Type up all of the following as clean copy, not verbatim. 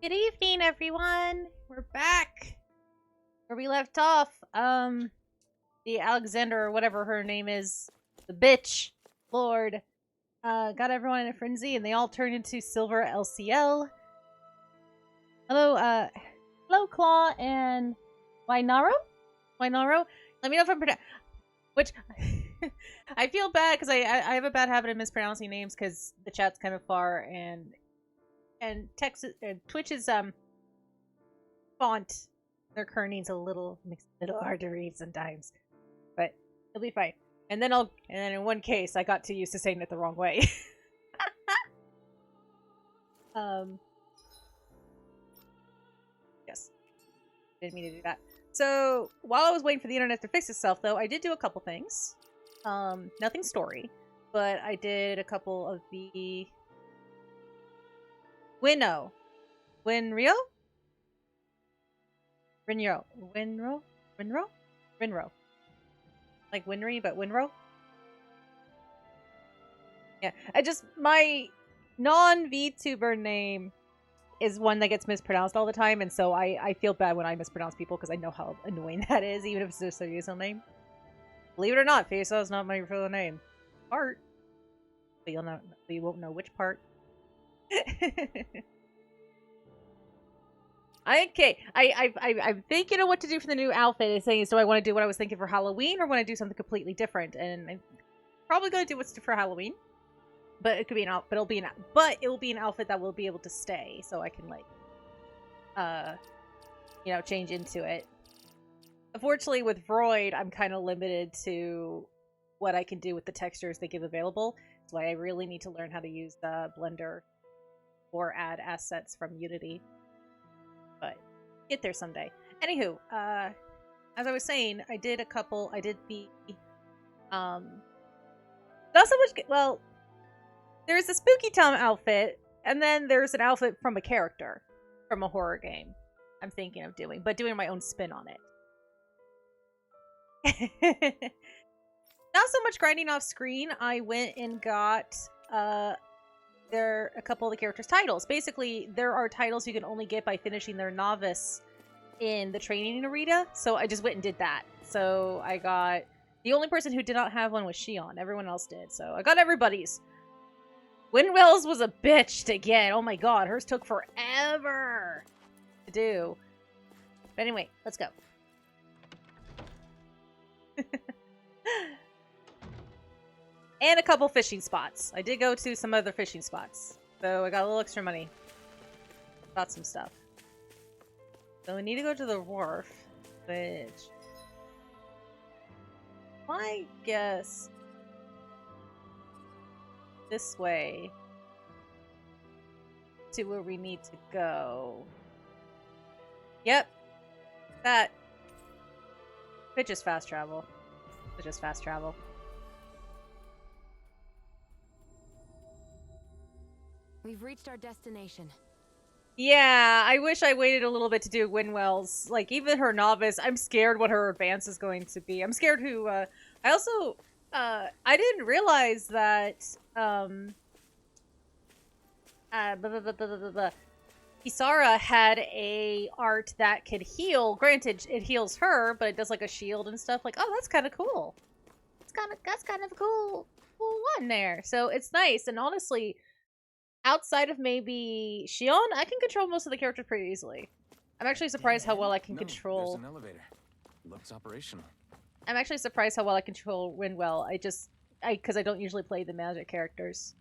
Good evening, everyone. We're back where we left off. The Alexander, or whatever her name is, the bitch lord, got everyone in a frenzy, and they all turned into silver LCL. Hello, hello, Claw and Wainaro. Wainaro. Let me know if I'm which I feel bad because I have a bad habit of mispronouncing names because the chat's kind of far and Twitch's font, their kerning's a little hard to read sometimes, but it'll be fine. And then in one case I got too used to saying it the wrong way. Yes, didn't mean to do that. So while I was waiting for the internet to fix itself, though, I did do a couple things. Nothing story, but I did a couple of the Winro? Like Winry, but Winro? Yeah, my non-VTuber name is one that gets mispronounced all the time, and so I feel bad when I mispronounce people because I know how annoying that is, even if it's just their username name. Believe it or not, Fay-Sa is not my real name. Part. But you won't know which part. Okay, I'm thinking of what to do for the new outfit. It's saying, do I want to do what I was thinking for Halloween, or want to do something completely different? And I'm probably going to do what's for Halloween, but it could be an outfit. It will be an outfit that will be able to stay, so I can change into it. Unfortunately, with Vroid, I'm kind of limited to what I can do with the textures they give available. That's why I really need to learn how to use the Blender or add assets from Unity. But get there someday. Anywho, as I was saying, I did the not so much, well, there's a Spooky Tom outfit, and then there's an outfit from a character from a horror game I'm thinking of doing my own spin on it. Not so much grinding off screen. I went and got a couple of the characters' titles. Basically, there are titles you can only get by finishing their novice in the training arena. So I just went and did that. So I got the only person who did not have one was Shion. Everyone else did. So I got everybody's. Windwell's was a bitch to get. Oh my god, hers took forever to do. But anyway, let's go. And a couple fishing spots. I did go to some other fishing spots. So I got a little extra money. Bought some stuff. So we need to go to the wharf, which I guess this way to where we need to go. Yep. That. It's just fast travel. It's just fast travel. We've reached our destination. Yeah, I wish I waited a little bit to do Winwell's. Like, even her novice, I'm scared what her advance is going to be. I'm scared who, I also, I didn't realize that, Isara had a art that could heal. Granted, it heals her, but it does, like, a shield and stuff. Like, oh, that's kind of cool. That's kind of a cool one there. So, it's nice, and honestly, outside of maybe Shion, I can control most of the characters pretty easily. I'm actually surprised how well I can control. There's an elevator. Looks operational. I'm actually surprised how well I control Windwell. Because I don't usually play the magic characters.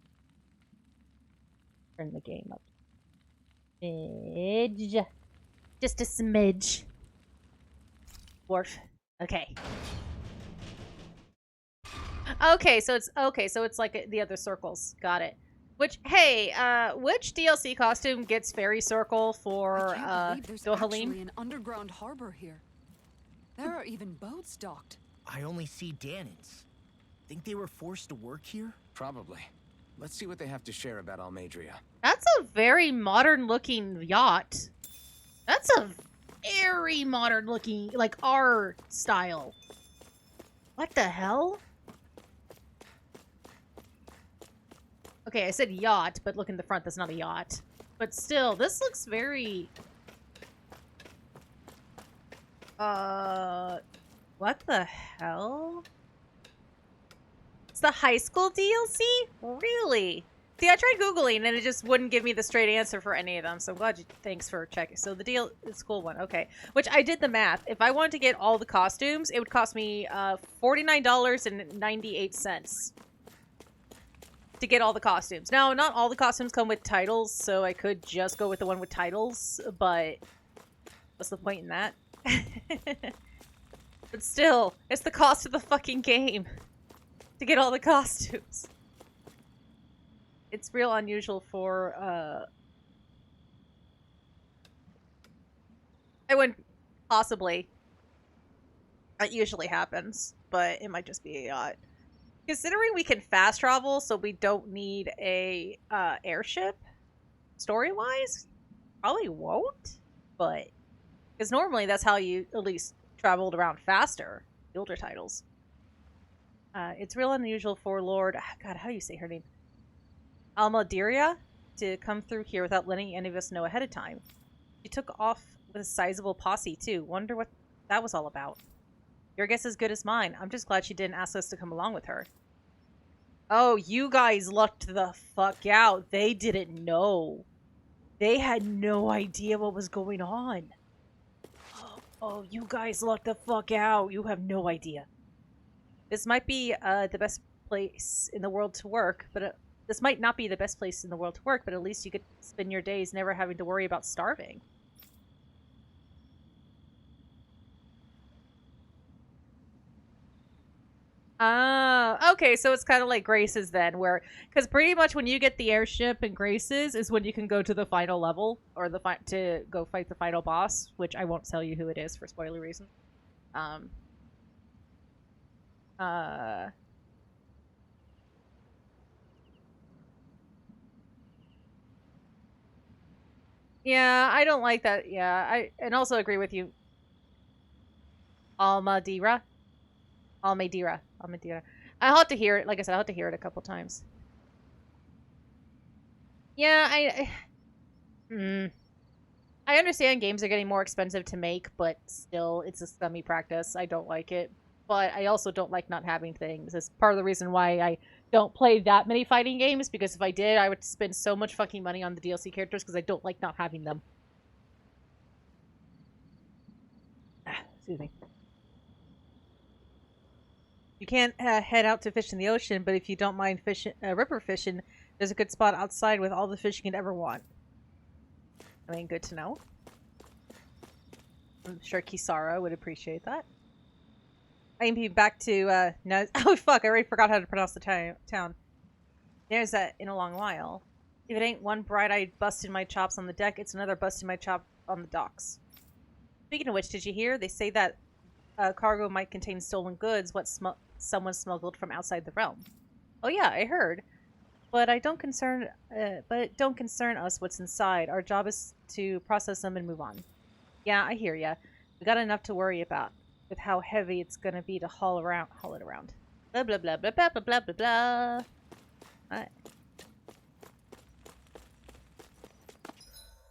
Turn the game up. Smidge. Just a smidge. Dwarf. Okay. Okay, so it's like the other circles. Got it. Which, hey, which DLC costume gets Fairy Circle for, there's Dohalim? actually an underground harbor here. There are even boats docked. I only see Danans. Think they were forced to work here? Probably. Let's see what they have to share about Almadria. That's a very modern-looking yacht. That's a very modern-looking, like, our style. What the hell? Okay, I said yacht, but look in the front, that's not a yacht. But still, this looks very... What the hell? It's the high school DLC? Really? See, I tried Googling and it just wouldn't give me the straight answer for any of them, so I'm glad you... Thanks for checking. So the deal is cool one. Okay. Which I did the math. If I wanted to get all the costumes, it would cost me $49.98 to get all the costumes. Now, not all the costumes come with titles, so I could just go with the one with titles, but what's the point in that? But still, it's the cost of the fucking game to get all the costumes. It's real unusual for, I wouldn't possibly. That usually happens, but it might just be a yacht. Considering we can fast travel, so we don't need a airship, story-wise, probably won't, but because normally that's how you at least traveled around faster, the older titles. It's real unusual for Lord, God, how do you say her name? Almadiria to come through here without letting any of us know ahead of time. She took off with a sizable posse too. Wonder what that was all about. Your guess is as good as mine. I'm just glad she didn't ask us to come along with her. Oh, you guys lucked the fuck out. They didn't know. They had no idea what was going on. Oh, you guys lucked the fuck out. You have no idea. This might be the best place in the world to work, but this might not be the best place in the world to work, but at least you could spend your days never having to worry about starving. Okay, so it's kind of like Grace's then, where, because pretty much when you get the airship in Grace's is when you can go to the final level, or to go fight the final boss, which I won't tell you who it is for spoiler reasons. Yeah, I don't like that. Yeah, and also agree with you. Almadira. I'll have to hear it. Like I said, I'll have to hear it a couple times. Yeah, I understand games are getting more expensive to make, but still, it's a scummy practice. I don't like it. But I also don't like not having things. It's part of the reason why I don't play that many fighting games, because if I did, I would spend so much fucking money on the DLC characters because I don't like not having them. Excuse me. You can't head out to fish in the ocean, but if you don't mind river fishing, there's a good spot outside with all the fish you can ever want. I mean, good to know. I'm sure Kisara would appreciate that. I can be back to, no. Oh, fuck, I already forgot how to pronounce the town. There's that in a long while. If it ain't one bright-eyed busting my chops on the deck, it's another busting my chop on the docks. Speaking of which, did you hear? They say that cargo might contain stolen goods, someone smuggled from outside the realm. Oh yeah, I heard. But it don't concern us what's inside. Our job is to process them and move on. Yeah, I hear ya. We got enough to worry about with how heavy it's gonna be to haul it around. Blah blah blah blah blah blah blah blah blah. Alright.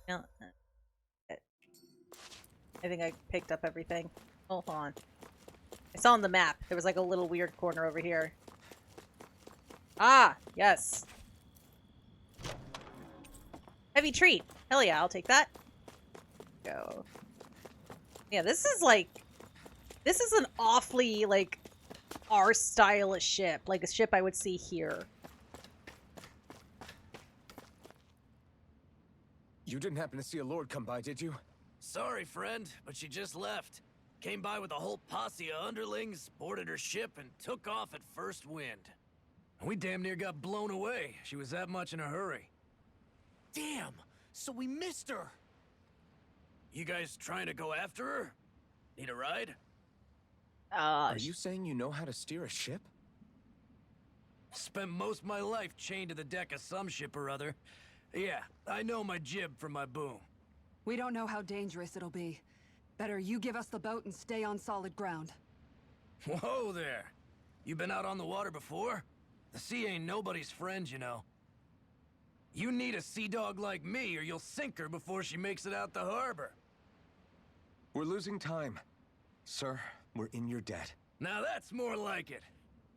No, I think I picked up everything. Oh, hold on. I saw on the map. There was like a little weird corner over here. Ah, yes. Heavy treat. Hell yeah, I'll take that. Go. Yeah, this is an awfully, like, our style of ship. Like a ship I would see here. You didn't happen to see a lord come by, did you? Sorry, friend, but she just left. Came by with a whole posse of underlings, boarded her ship, and took off at first wind. We damn near got blown away. She was that much in a hurry. Damn! So we missed her! You guys trying to go after her? Need a ride? Are you saying you know how to steer a ship? Spent most of my life chained to the deck of some ship or other. Yeah, I know my jib from my boom. We don't know how dangerous it'll be. Better you give us the boat and stay on solid ground. Whoa there! You been out on the water before? The sea ain't nobody's friend, you know. You need a sea dog like me, or you'll sink her before she makes it out the harbor. We're losing time. Sir, we're in your debt. Now that's more like it.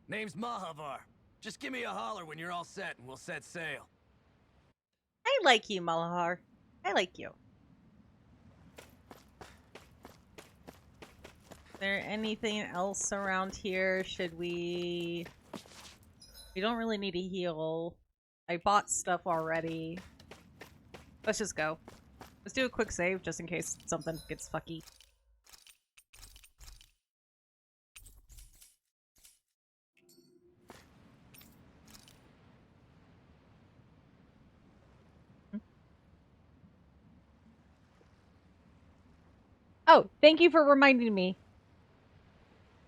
Name's Mahavar. Just give me a holler when you're all set, and we'll set sail. I like you, Malahar. I like you. Is there anything else around here? Should we... We don't really need to heal. I bought stuff already. Let's just go. Let's do a quick save just in case something gets fucky. Oh, thank you for reminding me.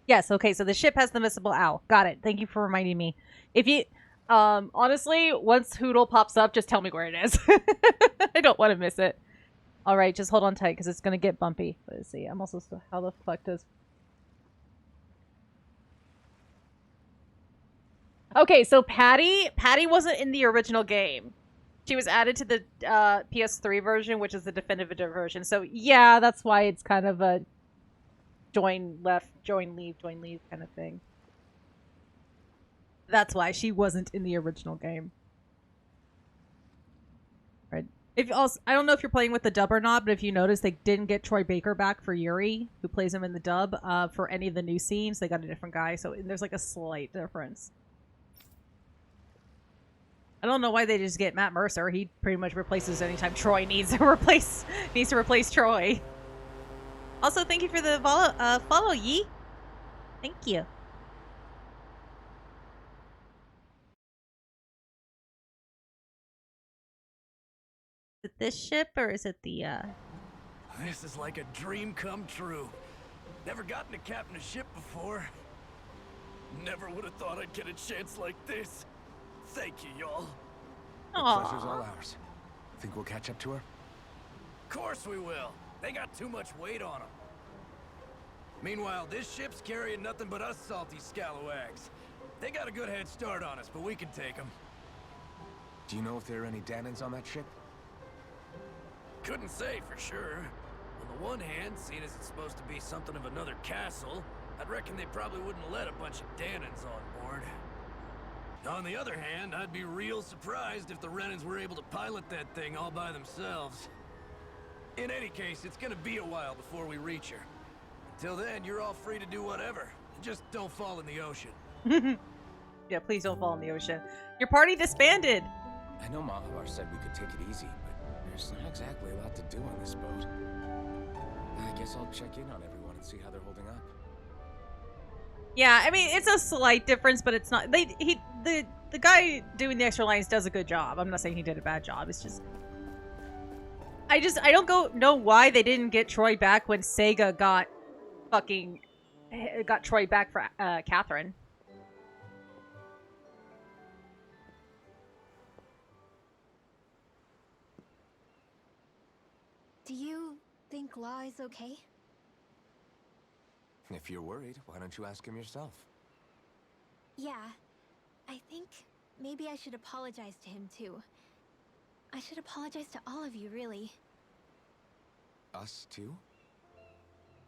Yes, okay, so the ship has the missable owl. Got it. Thank you for reminding me. If you... honestly, once Hoodle pops up, just tell me where it is. I don't want to miss it. Alright, just hold on tight, because it's going to get bumpy. Let's see, I'm also... How the fuck does... Okay, so Patty wasn't in the original game. She was added to the PS3 version, which is the definitive version. So yeah, that's why it's kind of a join left, join leave kind of thing. That's why she wasn't in the original game. Right. If also, I don't know if you're playing with the dub or not, but if you notice, they didn't get Troy Baker back for Yuri, who plays him in the dub, for any of the new scenes. They got a different guy, so there's like a slight difference. I don't know why they just get Matt Mercer. He pretty much replaces anytime Troy needs to replace Troy. Also, thank you for the follow, Yi. Thank you. Is it this ship or is it the This is like a dream come true. Never gotten to captain a ship before. Never would have thought I'd get a chance like this. Thank you, y'all. The pleasure's all ours. Think we'll catch up to her? Of course we will. They got too much weight on them. Meanwhile, this ship's carrying nothing but us salty scalawags. They got a good head start on us, but we can take them. Do you know if there are any Danans on that ship? Couldn't say for sure. On the one hand, seeing as it's supposed to be something of another castle, I'd reckon they probably wouldn't let a bunch of Danans on board. On the other hand, I'd be real surprised if the Renans were able to pilot that thing all by themselves. In any case, it's gonna be a while before we reach her. Until then, you're all free to do whatever. Just don't fall in the ocean. Yeah, please don't fall in the ocean. Your party disbanded! I know Malabar said we could take it easy, but there's not exactly a lot to do on this boat. I guess I'll check in on everyone and see how they're holding up. Yeah, I mean, it's a slight difference, but it's not... the guy doing the extra lines does a good job. I'm not saying he did a bad job. It's just... I don't know why they didn't get Troy back when Sega got Troy back for Catherine. Do you think Law is okay? If you're worried, why don't you ask him yourself? Yeah. I think maybe I should apologize to him too. I should apologize to all of you, really. Us too?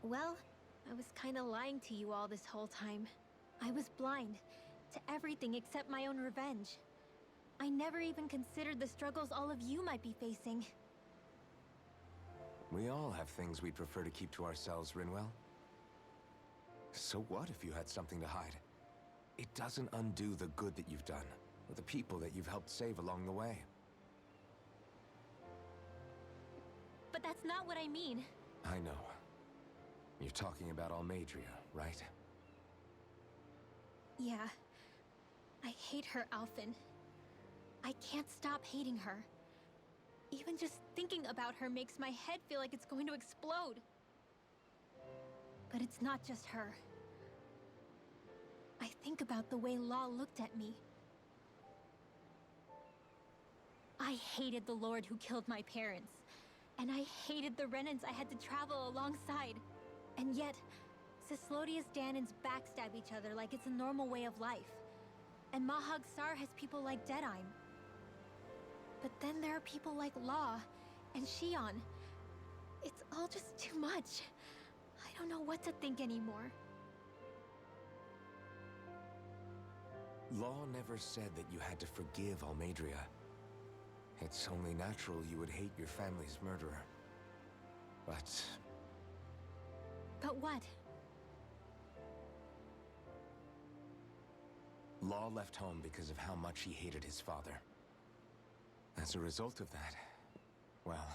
Well, I was kinda lying to you all this whole time. I was blind to everything except my own revenge. I never even considered the struggles all of you might be facing. We all have things we'd prefer to keep to ourselves, Rinwell. So what if you had something to hide? It doesn't undo the good that you've done, or the people that you've helped save along the way. But that's not what I mean. I know. You're talking about Almadria, right? Yeah. I hate her, Alphen. I can't stop hating her. Even just thinking about her makes my head feel like it's going to explode. But it's not just her. I think about the way Law looked at me. I hated the Lord who killed my parents. And I hated the Renans I had to travel alongside. And yet, Cislodia's Danans backstab each other like it's a normal way of life. And Mahag Sar has people like Deadeye. But then there are people like Law and Shion. It's all just too much. I don't know what to think anymore. Law never said that you had to forgive Almeidrea. It's only natural you would hate your family's murderer. But what? Law left home because of how much he hated his father. As a result of that, well,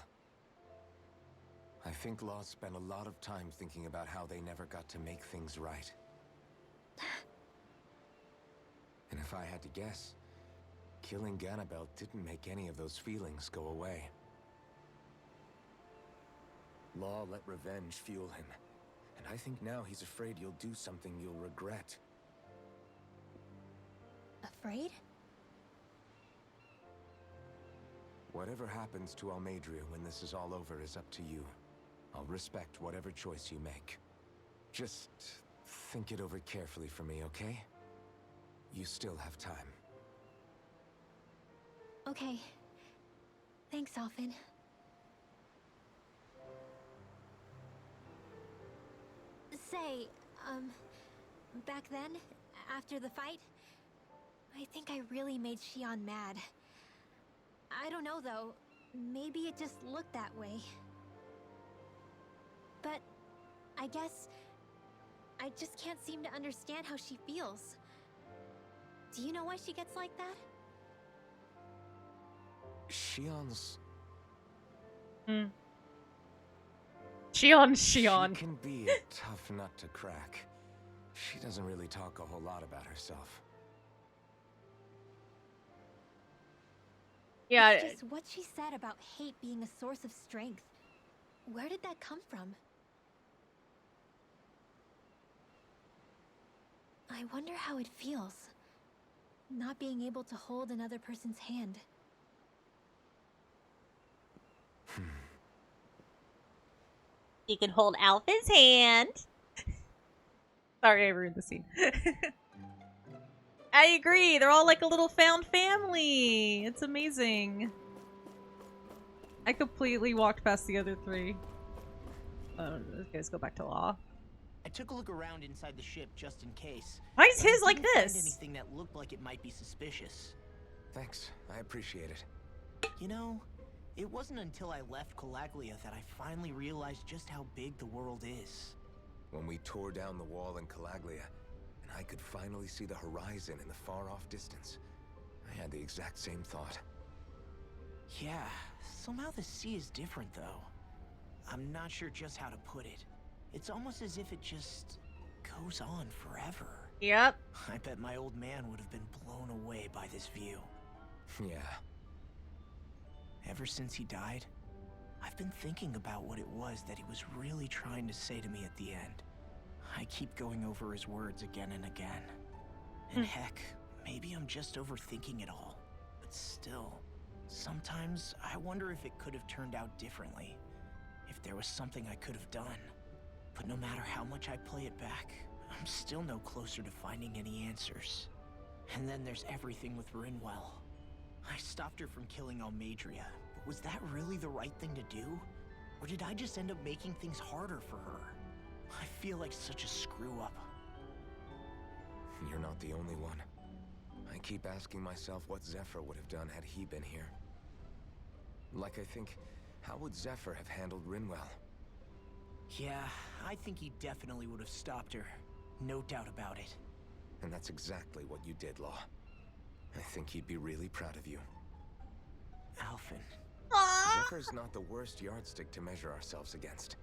I think Law spent a lot of time thinking about how they never got to make things right. And if I had to guess, killing Ganabel didn't make any of those feelings go away. Law let revenge fuel him, and I think now he's afraid you'll do something you'll regret. Afraid? Whatever happens to Almeidrea when this is all over is up to you. I'll respect whatever choice you make. Just think it over carefully for me, okay? You still have time. Okay. Thanks, Alphen. Say, back then, after the fight, I think I really made Shion mad. I don't know, though. Maybe it just looked that way. But I guess I just can't seem to understand how she feels. Do you know why she gets like that? Shion's... Shion. She can be a tough nut to crack. She doesn't really talk a whole lot about herself. Yeah. It's just what she said about hate being a source of strength. Where did that come from? I wonder how it feels, not being able to hold another person's hand. You can hold Alpha's hand. Sorry, I ruined the scene. I agree. They're all like a little found family. It's amazing. I completely walked past the other three. Okay, let's go back to Law. I took a look around inside the ship just in case. Why is but I his like didn't find this? anything that looked like it might be suspicious. Thanks, I appreciate it. You know, it wasn't until I left Calaglia that I finally realized just how big the world is. When we tore down the wall in Calaglia, and I could finally see the horizon in the far-off distance, I had the exact same thought. Yeah, somehow the sea is different though. I'm not sure just how to put it. It's almost as if it just goes on forever. Yep. I bet my old man would have been blown away by this view. Yeah. Ever since he died, I've been thinking about what it was that he was really trying to say to me at the end. I keep going over his words again and again. And heck, maybe I'm just overthinking it all. But still, sometimes I wonder if it could have turned out differently. If there was something I could have done. But no matter how much I play it back, I'm still no closer to finding any answers. And then there's everything with Rinwell. I stopped her from killing Almeidrea, but was that really the right thing to do? Or did I just end up making things harder for her? I feel like such a screw-up. You're not the only one. I keep asking myself what Zephyr would have done had he been here. Like I think, how would Zephyr have handled Rinwell? Yeah, I think he definitely would have stopped her. No doubt about it. And that's exactly what you did, Law. I think he'd be really proud of you. Alphen. Zephyr's not the worst yardstick to measure ourselves against.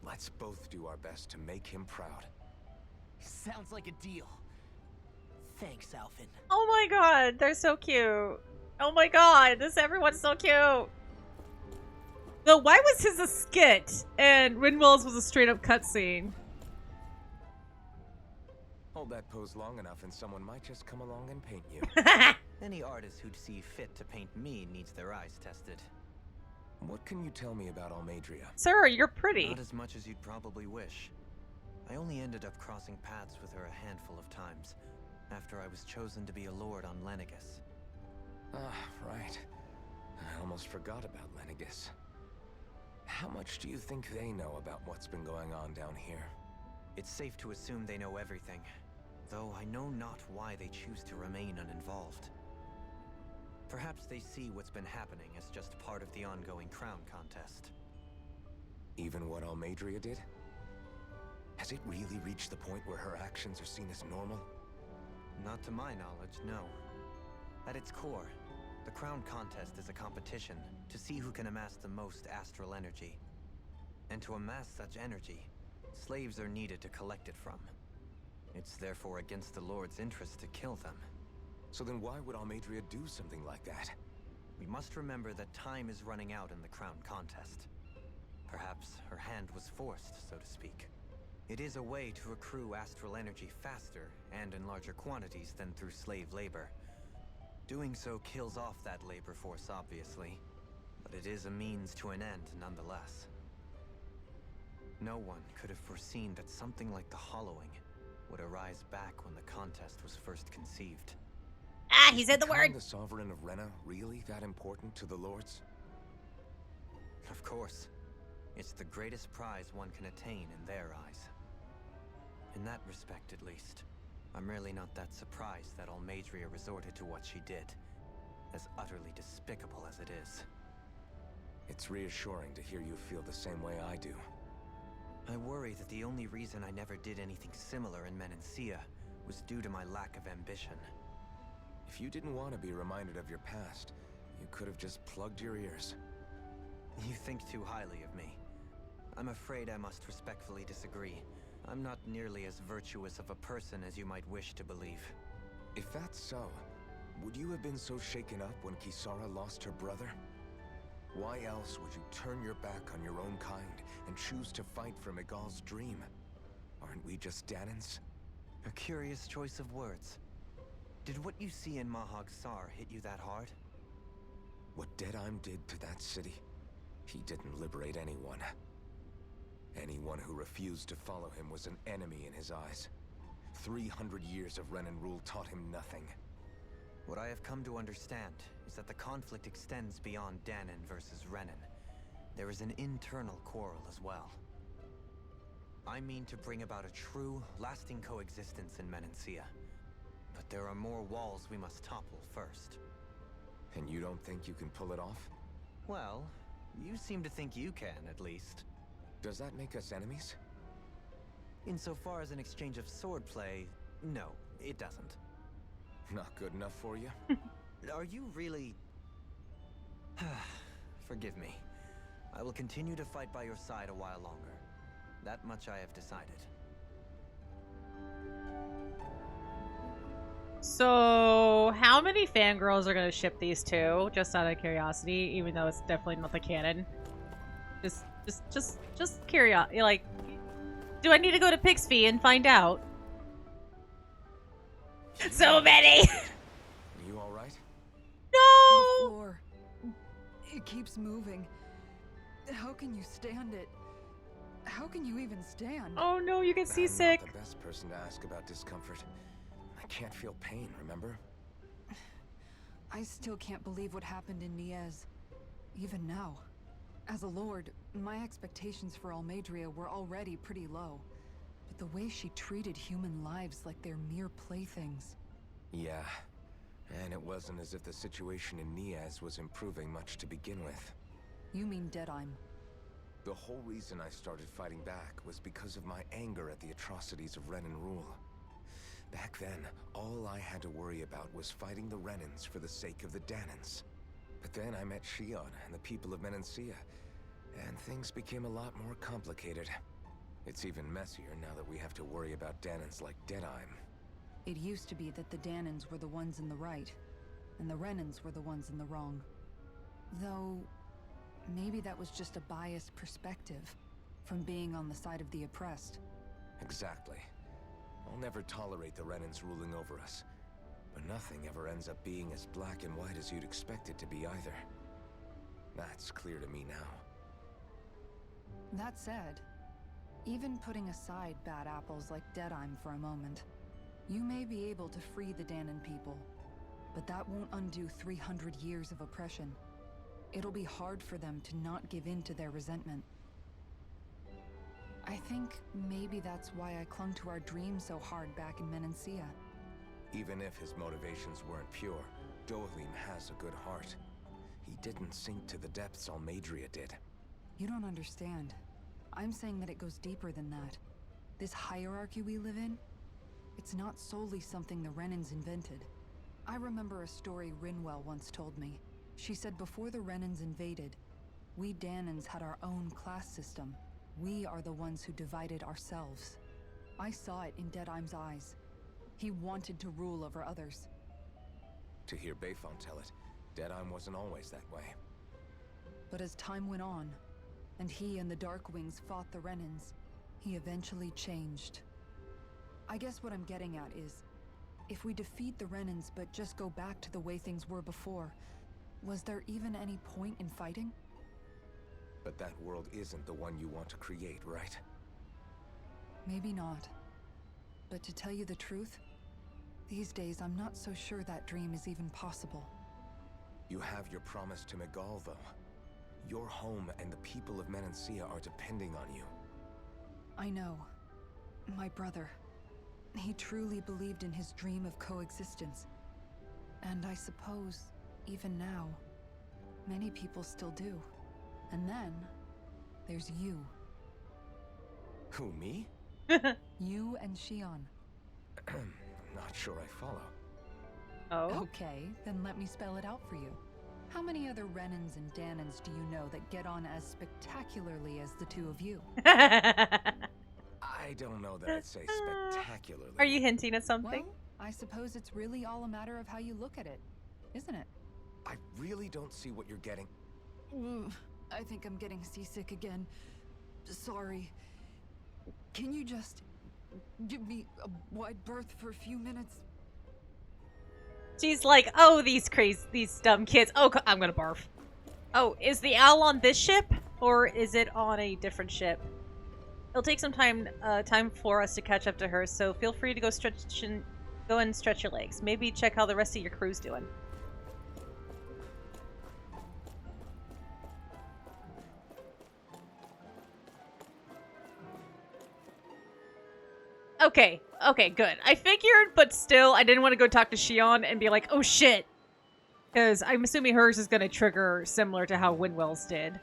Let's both do our best to make him proud. Sounds like a deal. Thanks, Alphen. Oh my god, they're so cute. Oh my god, everyone's so cute. No, why was his a skit and Rinwell's was a straight up cutscene? Hold that pose long enough and someone might just come along and paint you. Any artist who'd see fit to paint me needs their eyes tested. What can you tell me about Almeidrea? Sir, you're pretty. Not as much as you'd probably wish. I only ended up crossing paths with her a handful of times, after I was chosen to be a lord on Lenegus. Ah, right. I almost forgot about Lenegis. How much do you think they know about what's been going on down here? It's safe to assume they know everything, though I know not why they choose to remain uninvolved. Perhaps they see what's been happening as just part of the ongoing crown contest. Even what Almadria did? Has it really reached the point where her actions are seen as normal? Not to my knowledge, no. At its core, the crown contest is a competition to see who can amass the most astral energy. And to amass such energy, slaves are needed to collect it from. It's therefore against the Lord's interest to kill them. So then why would Almadria do something like that? We must remember that time is running out in the crown contest. Perhaps her hand was forced, so to speak. It is a way to accrue astral energy faster and in larger quantities than through slave labor. Doing so kills off that labor force, obviously, but it is a means to an end nonetheless. No one could have foreseen that something like the Hollowing would arise back when the contest was first conceived. Ah, he said the Becoming word! the Sovereign of Rena really that important to the Lords? Of course. It's the greatest prize one can attain in their eyes. In that respect, at least, I'm really not that surprised that Almadria resorted to what she did, as utterly despicable as it is. It's reassuring to hear you feel the same way I do. I worry that the only reason I never did anything similar in Menancia was due to my lack of ambition. If you didn't want to be reminded of your past, you could have just plugged your ears. You think too highly of me. I'm afraid I must respectfully disagree. I'm not nearly as virtuous of a person as you might wish to believe. If that's so, would you have been so shaken up when Kisara lost her brother? Why else would you turn your back on your own kind and choose to fight for Miguel's dream? Aren't we just Danans? A curious choice of words. Did what you see in Mahag Sar hit you that hard? What Deadheim did to that city, he didn't liberate anyone. Anyone who refused to follow him was an enemy in his eyes. 300 years of Renan rule taught him nothing. What I have come to understand is that the conflict extends beyond Danan versus Renan. There is an internal quarrel as well. I mean to bring about a true, lasting coexistence in Menancia. But there are more walls we must topple first. And you don't think you can pull it off? Well, you seem to think you can, at least. Does that make us enemies? Insofar as an exchange of swordplay, no, it doesn't. Not good enough for you? Are you really... Forgive me. I will continue to fight by your side a while longer. That much I have decided. So, how many fangirls are going to ship these two? Just out of curiosity, even though it's definitely not the canon. Just curiosity. Like, do I need to go to Pixfy and find out? So many! You alright? The No! floor. It keeps moving. How can you stand it? How can you even stand? Oh no, you get seasick. I'm not the best person to ask about discomfort. I can't feel pain, remember? I still can't believe what happened in Niez. Even now. As a lord, my expectations for Almadria were already pretty low. But the way she treated human lives like they're mere playthings. Yeah. And it wasn't as if the situation in Niaz was improving much to begin with. You mean Deadheim? The whole reason I started fighting back was because of my anger at the atrocities of Renan rule. Back then, all I had to worry about was fighting the Renans for the sake of the Danans. But then I met Shion and the people of Menancia, and things became a lot more complicated. It's even messier now that we have to worry about Danans like Deadheim. It used to be that the Danans were the ones in the right, and the Renans were the ones in the wrong. Though, maybe that was just a biased perspective, from being on the side of the oppressed. Exactly. I'll never tolerate the Renans ruling over us. But nothing ever ends up being as black and white as you'd expect it to be either. That's clear to me now. That said, even putting aside bad apples like Deadheim for a moment, you may be able to free the Danan people, but that won't undo 300 years of oppression. it'll be hard for them to not give in to their resentment. I think maybe that's why I clung to our dream so hard back in Menancia. Even if his motivations weren't pure, Dohalim has a good heart. He didn't sink to the depths Almadria did. You don't understand. I'm saying that it goes deeper than that. This hierarchy we live in, it's not solely something the Renans invented. I remember a story Rinwell once told me. She said before the Renans invaded, we Danans had our own class system. We are the ones who divided ourselves. I saw it in Deadeye's eyes. He wanted to rule over others. To hear Bayfon tell it, Deadeye wasn't always that way. But as time went on, and he and the Darkwings fought the Renans, he eventually changed. I guess what I'm getting at is, if we defeat the Renans but just go back to the way things were before, was there even any point in fighting? But that world isn't the one you want to create, right? Maybe not. But to tell you the truth, these days I'm not so sure that dream is even possible. You have your promise to Megal, though. Your home and the people of Menancia are depending on you. I know. My brother. He truly believed in his dream of coexistence. And I suppose, even now, many people still do. And then, there's you. Who, me? You and Shion. I'm not sure I follow. Oh? Okay, then let me spell it out for you. How many other Renans and Danans do you know that get on as spectacularly as the two of you? I don't know that I'd say spectacularly. Are you hinting at something? Well, I suppose it's really all a matter of how you look at it, isn't it? I really don't see what you're getting. I think I'm getting seasick again. Sorry. Can you just give me a wide berth for a few minutes? She's like, oh, these dumb kids. Oh, I'm gonna barf. Oh, is the owl on this ship? Or is it on a different ship? It'll take some time for us to catch up to her, so feel free to go and stretch your legs. Maybe check how the rest of your crew's doing. Okay, good. I figured, but still, I didn't want to go talk to Shion and be like, oh shit. Because I'm assuming hers is going to trigger similar to how Winwell's did.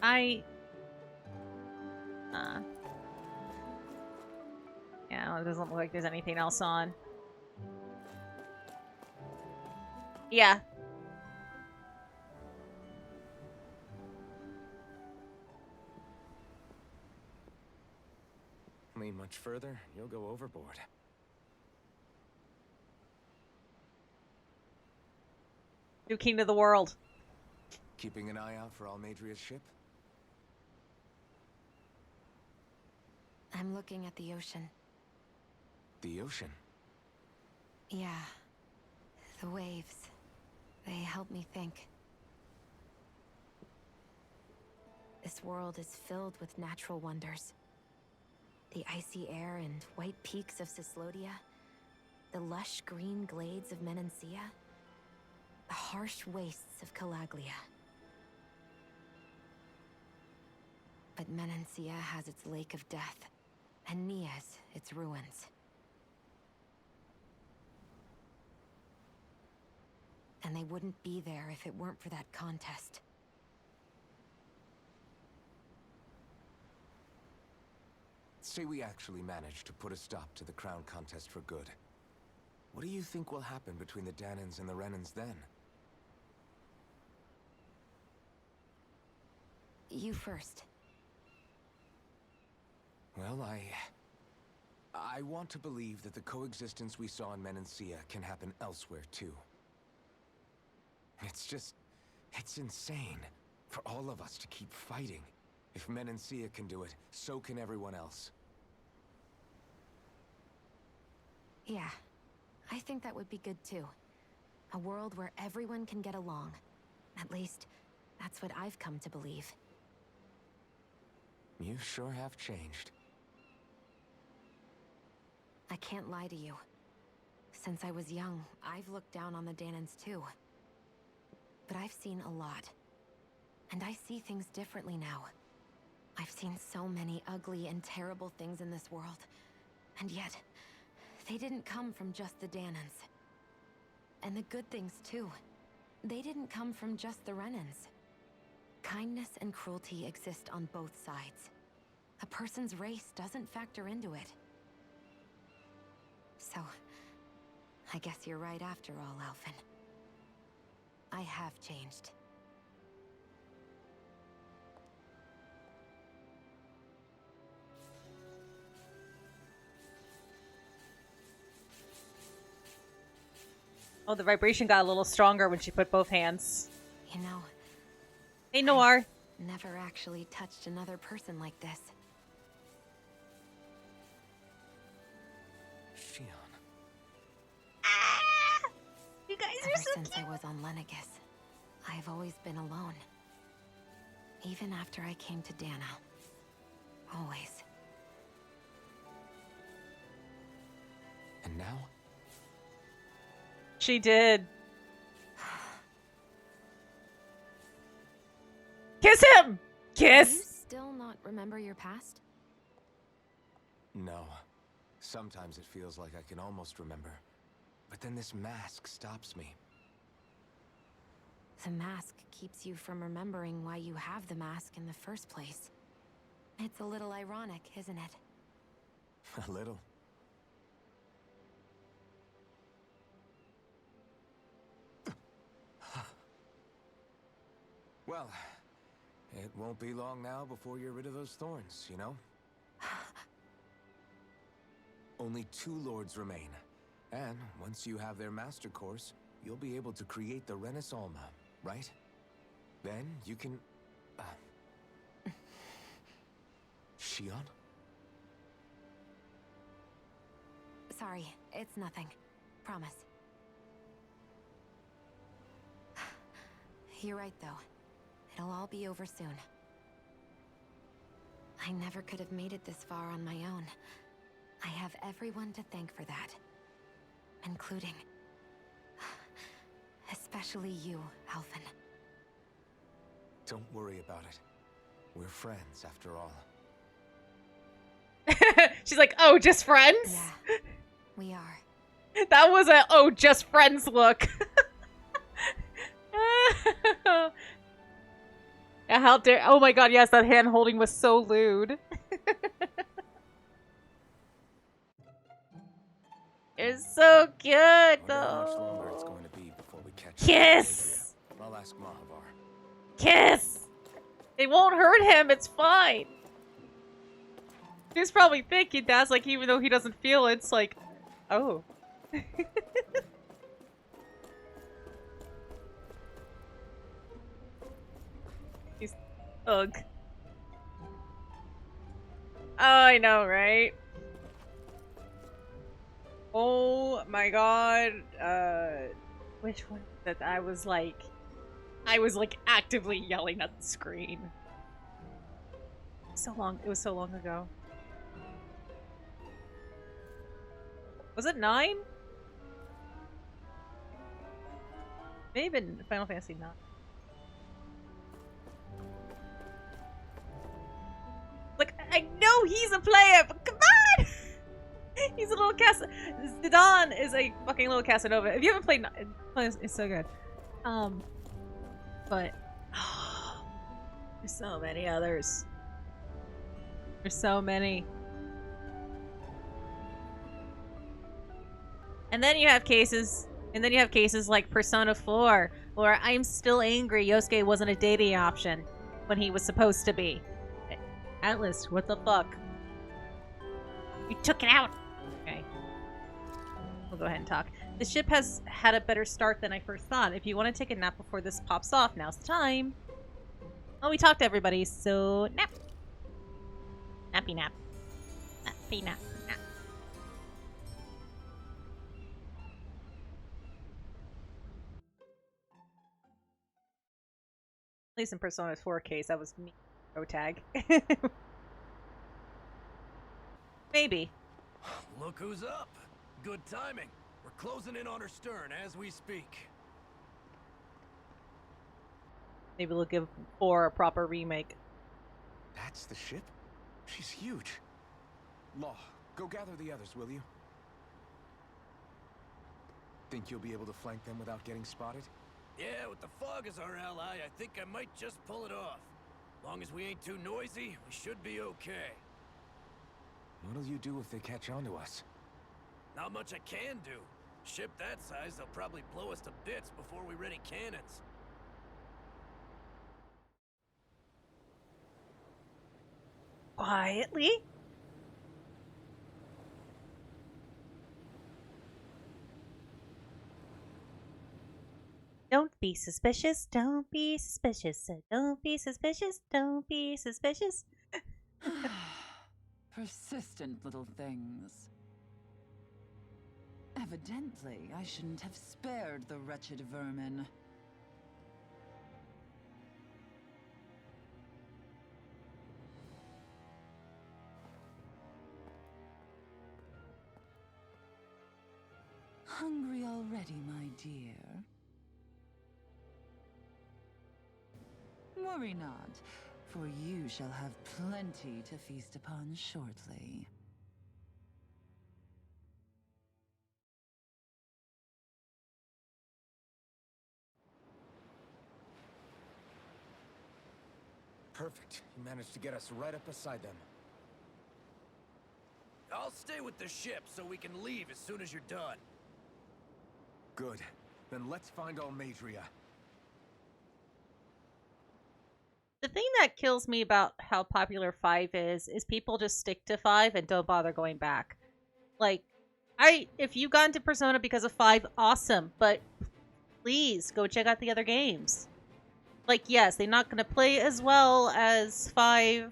Yeah, it doesn't look like there's anything else on. Yeah. Lean much further, you'll go overboard. New king of the world. Keeping an eye out for Almadria's ship? I'm looking at the ocean. The ocean? Yeah. The waves. They help me think. This world is filled with natural wonders. The icy air and white peaks of Cyslodia. The lush green glades of Menancia. The harsh wastes of Calaglia. But Menancia has its Lake of Death, and Nias its ruins. And they wouldn't be there if it weren't for that contest. Say we actually managed to put a stop to the crown contest for good. What do you think will happen between the Danans and the Renans then? You first. Well, I want to believe that the coexistence we saw in Menancia can happen elsewhere too. It's insane for all of us to keep fighting. If Menancia can do it, so can everyone else. Yeah, I think that would be good too. A world where everyone can get along. At least, that's what I've come to believe. You sure have changed. I can't lie to you. Since I was young, I've looked down on the Danans too. But I've seen a lot. And I see things differently now. I've seen so many ugly and terrible things in this world. And yet, they didn't come from just the Danans. And the good things too. They didn't come from just the Renans. Kindness and cruelty exist on both sides. A person's race doesn't factor into it. So, I guess you're right after all, Alphen. I have changed. Oh, the vibration got a little stronger when she put both hands. You know, Hey, Noir. never actually touched another person like this. Shion. You guys Ever are so since cute. I was on Lenegis, I've always been alone. Even after I came to Dana. Always. And now? She did. Kiss him! Do you Kiss! still not remember your past? No. Sometimes it feels like I can almost remember. But then this mask stops me. The mask keeps you from remembering why you have the mask in the first place. It's a little ironic, isn't it? A little. Well, it won't be long now before you're rid of those thorns, you know? Only 2 lords remain. And once you have their master course, you'll be able to create the Renaissance, right? Then you can... Shion? Sorry, it's nothing. Promise. You're right, though. It'll all be over soon. I never could have made it this far on my own. I have everyone to thank for that. Including... especially you, Alphen. Don't worry about it. We're friends, after all. She's like, oh, just friends? Yeah, we are. That was a, oh, just friends look. How dare, oh my god, yes, that hand holding was so lewd. It's so cute, Wonder how much longer it's though. going to be before we catch Kiss! Adria. I'll ask Mahavar. Kiss! It won't hurt him, it's fine. He's probably thinking that's like, even though he doesn't feel it, it's like, oh. He's, ugh. Oh, I know, right? Oh my god, which one that I was like actively yelling at the screen. So long, it was so long ago. Was it 9? Maybe Final Fantasy 9. Like, I know he's a player, but come on! He's a little Zidane is a fucking little Casanova. If you haven't played, it's so good. But there's so many others. There's so many. And then you have cases, like Persona 4, where I'm still angry Yosuke wasn't a dating option when he was supposed to be. Atlas, what the fuck? You took it out! Okay. We'll go ahead and talk. The ship has had a better start than I first thought. If you want to take a nap before this pops off, now's the time. Oh, we talked to everybody, so nap. Nappy nap. Nappy nap. Nap. At least in Persona 4 case, that was me. Pro tag. Maybe. Look who's up. Good timing. We're closing in on her stern as we speak. Maybe we'll give 4 a proper remake. That's the ship? She's huge. Law, go gather the others, will you? Think you'll be able to flank them without getting spotted? Yeah, with the fog as our ally, I think I might just pull it off. Long as we ain't too noisy, we should be okay. What'll you do if they catch on to us? Not much I can do. Ship that size, they'll probably blow us to bits before we ready cannons. Quietly? Don't be suspicious, don't be suspicious, don't be suspicious, don't be suspicious. Persistent little things. Evidently, I shouldn't have spared the wretched vermin. Hungry already, my dear? Worry not, for you shall have plenty to feast upon shortly. Perfect. You managed to get us right up beside them. I'll stay with the ship so we can leave as soon as you're done. Good. Then let's find Almadria. The thing that kills me about how popular 5 is people just stick to 5 and don't bother going back. Like, if you got into Persona because of 5, awesome, but please go check out the other games. Like, yes, they're not going to play as well as 5,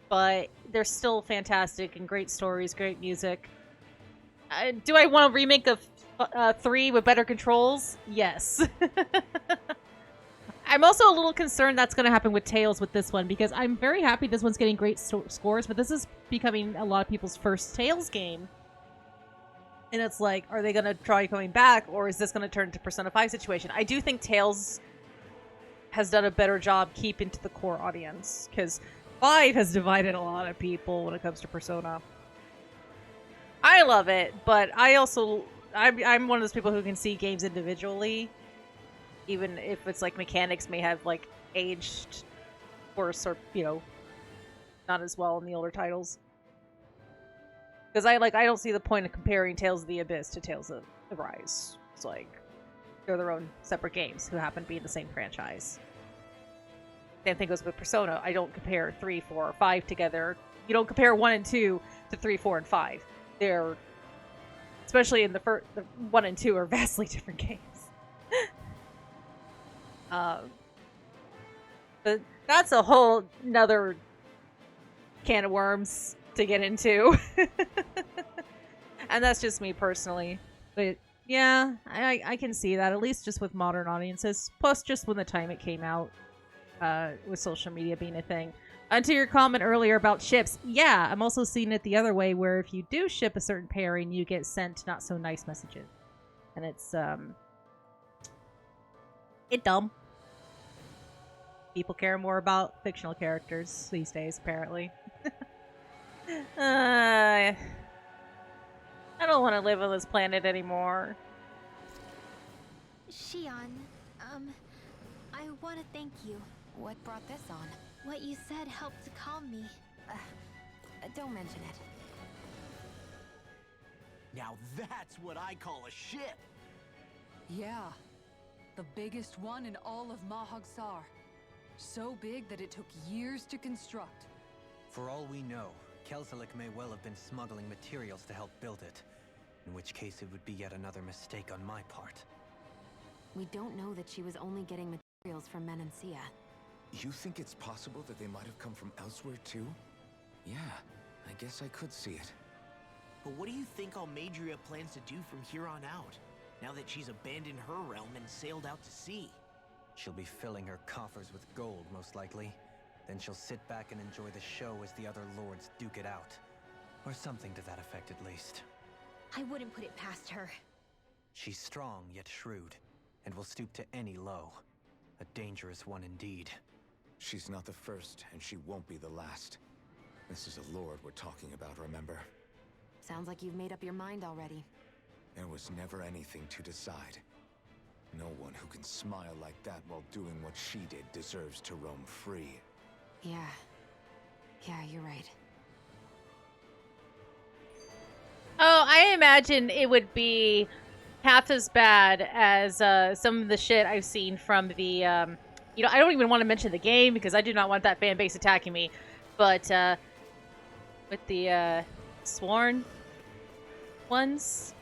but they're still fantastic and great stories, great music. Do I want a remake of 3 with better controls? Yes. I'm also a little concerned that's going to happen with Tales with this one, because I'm very happy this one's getting great scores, but this is becoming a lot of people's first Tales game. And it's like, are they going to try going back, or is this going to turn into Persona 5 situation? I do think Tales has done a better job keeping to the core audience, because 5 has divided a lot of people when it comes to Persona. I love it, but I'm one of those people who can see games individually, even if it's like mechanics may have like aged worse or, you know, not as well in the older titles. Because I don't see the point of comparing Tales of the Abyss to Tales of the Rise. It's like they're their own separate games who happen to be in the same franchise. Same thing goes with Persona. I don't compare 3, 4, or 5 together. You don't compare 1 and 2 to 3, 4, and 5. They're, especially in the 1 and 2 are vastly different games. But that's a whole nother can of worms to get into. And that's just me personally. But yeah, I can see that, at least just with modern audiences. Plus just when the time it came out, with social media being a thing. And to your comment earlier about ships, yeah, I'm also seeing it the other way, where if you do ship a certain pairing, you get sent not so nice messages. And it's dumb. People care more about fictional characters these days, apparently. I don't want to live on this planet anymore. Shion, I want to thank you. What brought this on? What you said helped to calm me. Don't mention it. Now that's what I call a ship! Yeah. The biggest one in all of Mahagsar. So big that it took years to construct. For all we know, Kelzelik may well have been smuggling materials to help build it. In which case it would be yet another mistake on my part. We don't know that she was only getting materials from Menancia. You think it's possible that they might have come from elsewhere too? Yeah, I guess I could see it. But what do you think Almadria plans to do from here on out, now that she's abandoned her realm and sailed out to sea? She'll be filling her coffers with gold, most likely. Then she'll sit back and enjoy the show as the other lords duke it out. Or something to that effect, at least. I wouldn't put it past her. She's strong yet shrewd, and will stoop to any low. A dangerous one indeed. She's not the first, and she won't be the last. This is a lord we're talking about, remember? Sounds like you've made up your mind already. There was never anything to decide. No one who can smile like that while doing what she did deserves to roam free. Yeah. Yeah, you're right. Oh, I imagine it would be half as bad as some of the shit I've seen from the, you know, I don't even want to mention the game because I do not want that fan base attacking me. But, with the, Sworn ones,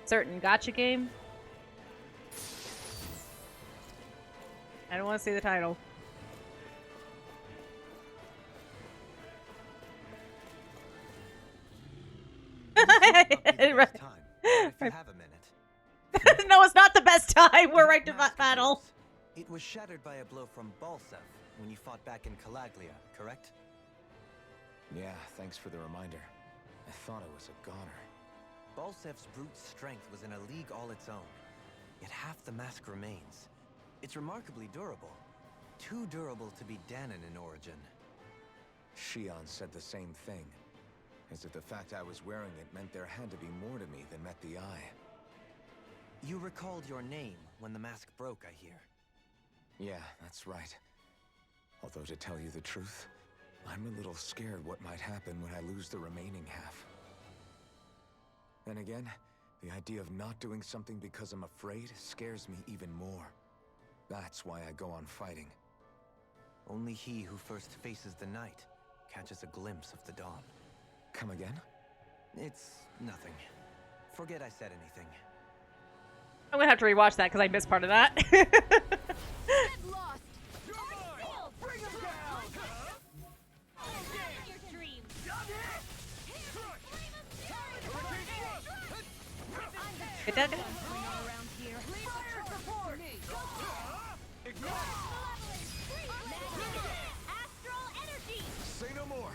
certain gacha game. I don't want to say the title. Right. Time, if you have a minute. No, it's not the best time. We're right to that battle. It was shattered by a blow from Balsef when you fought back in Calaglia, correct? Yeah, thanks for the reminder. I thought it was a goner. Balsef's brute strength was in a league all its own, yet half the mask remains. It's remarkably durable. Too durable to be Danon in origin. Shion said the same thing. As if the fact I was wearing it meant there had to be more to me than met the eye. You recalled your name when the mask broke, I hear. Yeah, that's right. Although to tell you the truth, I'm a little scared what might happen when I lose the remaining half. Then again, the idea of not doing something because I'm afraid scares me even more. That's why I go on fighting. Only he who first faces the night catches a glimpse of the dawn. Come again? It's nothing. Forget I said anything. I'm gonna have to rewatch that because I missed part of that. It does. Say no more.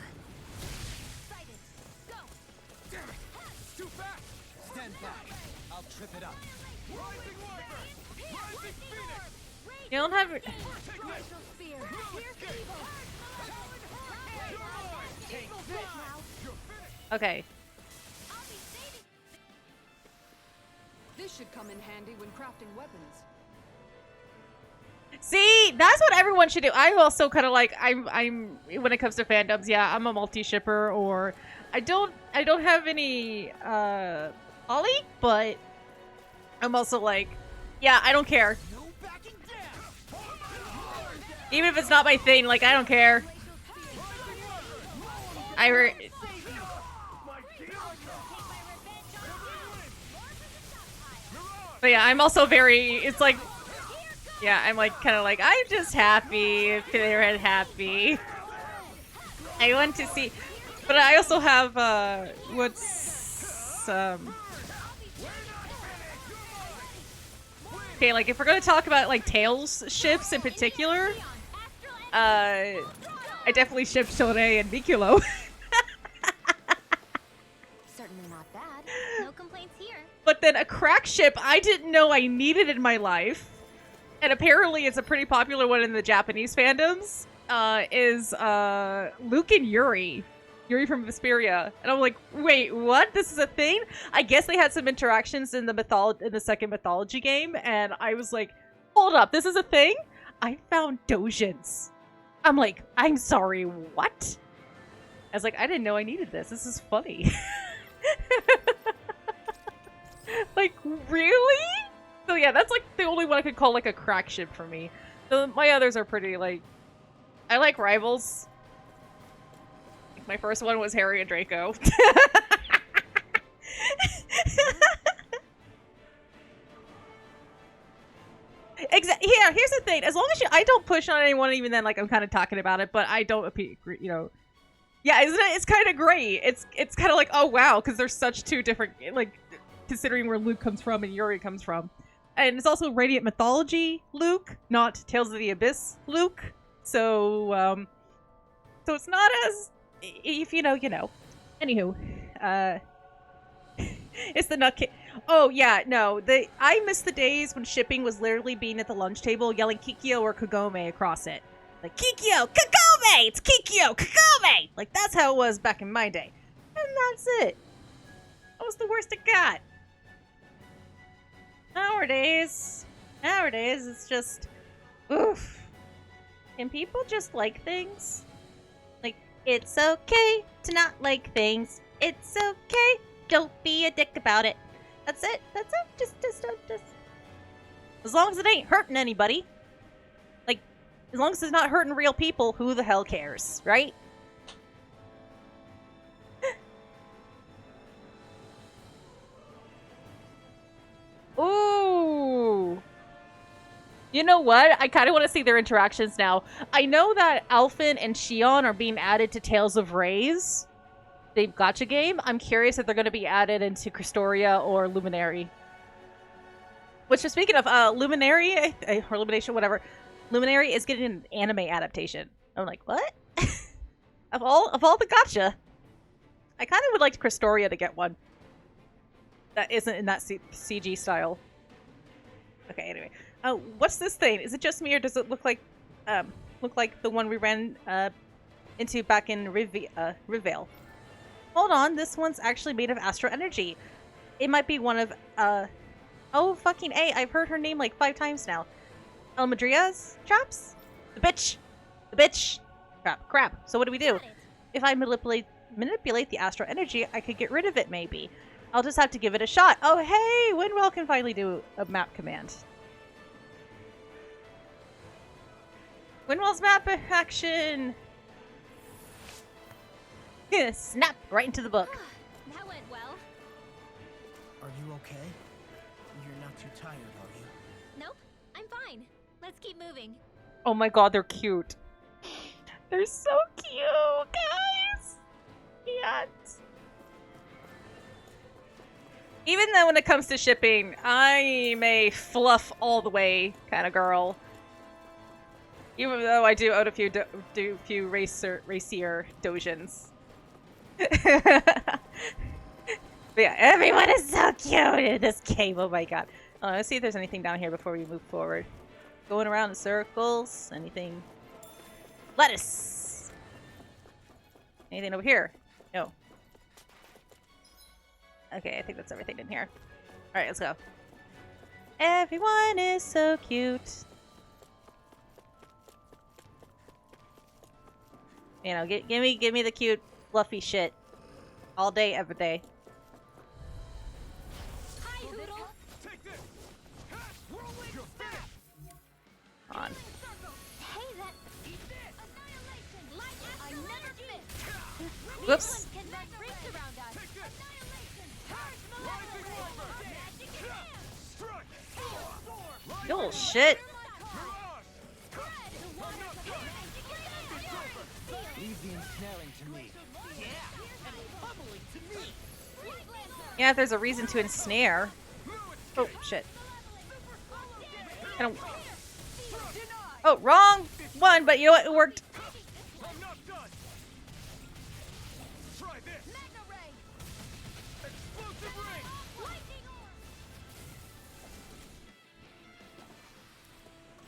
Damn it! Too fast! Stand back. I'll trip it up. Rising Wyvern! Rising Phoenix! You don't have. Okay. This should come in handy when crafting weapons. See, that's what everyone should do. I'm also kind of like I'm when it comes to fandoms. Yeah, I'm a multi-shipper, or I don't have any poly, but I'm also like, yeah, I don't care. Even if it's not my thing, like I don't care. But yeah, I'm also very. It's like. Yeah, I'm like kind of like I'm just happy if they're happy. I want to see, but I also have okay, like if we're gonna talk about like Tails ships in particular, I definitely ship Shode and Mikulo. Certainly not bad. No complaints here. But then a crack ship I didn't know I needed in my life. And apparently it's a pretty popular one in the Japanese fandoms, is Luke and Yuri. Yuri from Vesperia. And I'm like, wait, what? This is a thing? I guess they had some interactions in the second mythology game, and I was like, hold up, this is a thing? I found Dojins. I'm like, I'm sorry, what? I was like, I didn't know I needed this. This is funny. Like, really? So yeah, that's like the only one I could call like a crack ship for me. So my others are pretty like, I like rivals. Like, my first one was Harry and Draco. Yeah, here's the thing. As long as I don't push on anyone, even then, like I'm kind of talking about it, but I don't, you know. Yeah, isn't it? It's kind of great. It's kind of like, oh wow, because there's such two different, like, considering where Luke comes from and Yuri comes from. And it's also Radiant Mythology Luke, not Tales of the Abyss Luke. So, so it's not as, if you know, you know. Anywho, it's the nut cake. Oh yeah, no. I miss the days when shipping was literally being at the lunch table yelling Kikyo or Kagome across it. Like, Kikyo, Kagome! It's Kikyo, Kagome! Like, that's how it was back in my day. And that's it. That was the worst it got. Nowadays, it's just, oof. Can people just like things? Like, it's okay to not like things. It's okay. Don't be a dick about it. That's it. That's it. Just. As long as it ain't hurting anybody. Like, as long as it's not hurting real people, who the hell cares, right? Ooh. You know what? I kind of want to see their interactions now. I know that Alphen and Shion are being added to Tales of Rays. The gacha game. I'm curious if they're going to be added into Christoria or Luminary. Which, speaking of Luminary, or Illumination, whatever, Luminary is getting an anime adaptation. I'm like, what? of all the gacha, I kind of would like Christoria to get one that isn't in that CG style. Okay, anyway. What's this thing? Is it just me, or does it look like the one we ran into back in Rivale? Hold on, this one's actually made of astro energy. It might be one of oh fucking A! I've heard her name like 5 times now. El Madria's traps? The bitch. Crap. So what do we do? If I manipulate the astro energy, I could get rid of it. Maybe. I'll just have to give it a shot. Oh hey, Winwell can finally do a map command. Winwell's map action! Snap! Right into the book. That went well. Are you okay? You're not too tired, are you? Nope, I'm fine. Let's keep moving. Oh my god, they're cute. They're so cute, guys! Can't. Even though when it comes to shipping, I'm a fluff all the way kind of girl. Even though I do own a few racier dojins. But yeah, everyone is so cute in this game. Oh my god. Let's see if there's anything down here before we move forward. Going around in circles. Anything? Lettuce! Anything over here? No. Okay, I think that's everything in here. Alright, let's go. Everyone is so cute. You know, give me the cute, fluffy shit. All day, every day. Hi, Hoodle. On. Hey, that annihilation. I never fit. Whoops. Oh shit. Leave the ensnaring to me. Yeah, if there's a reason to ensnare. Oh shit. I don't. Oh, wrong one, but you know what? It worked.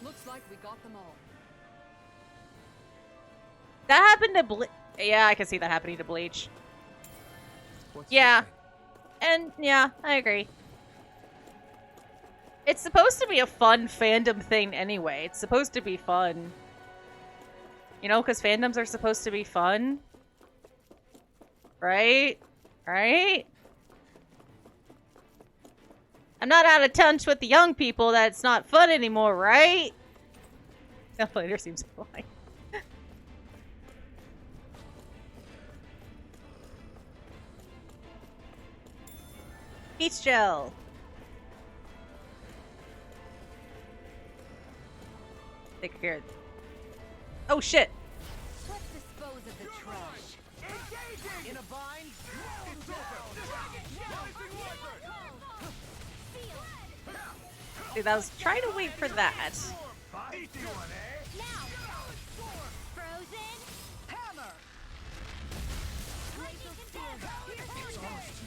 Looks like we got them all. That happened to Bleach. Yeah, I can see that happening to Bleach. What's Yeah. And yeah, I agree. It's supposed to be a fun fandom thing anyway. It's supposed to be fun. You know, because fandoms are supposed to be fun. Right? Right? I'm not out of touch with the young people that it's not fun anymore, right? That later seems fine. Peach gel. Take care. Oh shit. Let's dispose of the trash. In a bind? Dude, I was trying to wait for that. Frozen. Hammer! Lightning contest.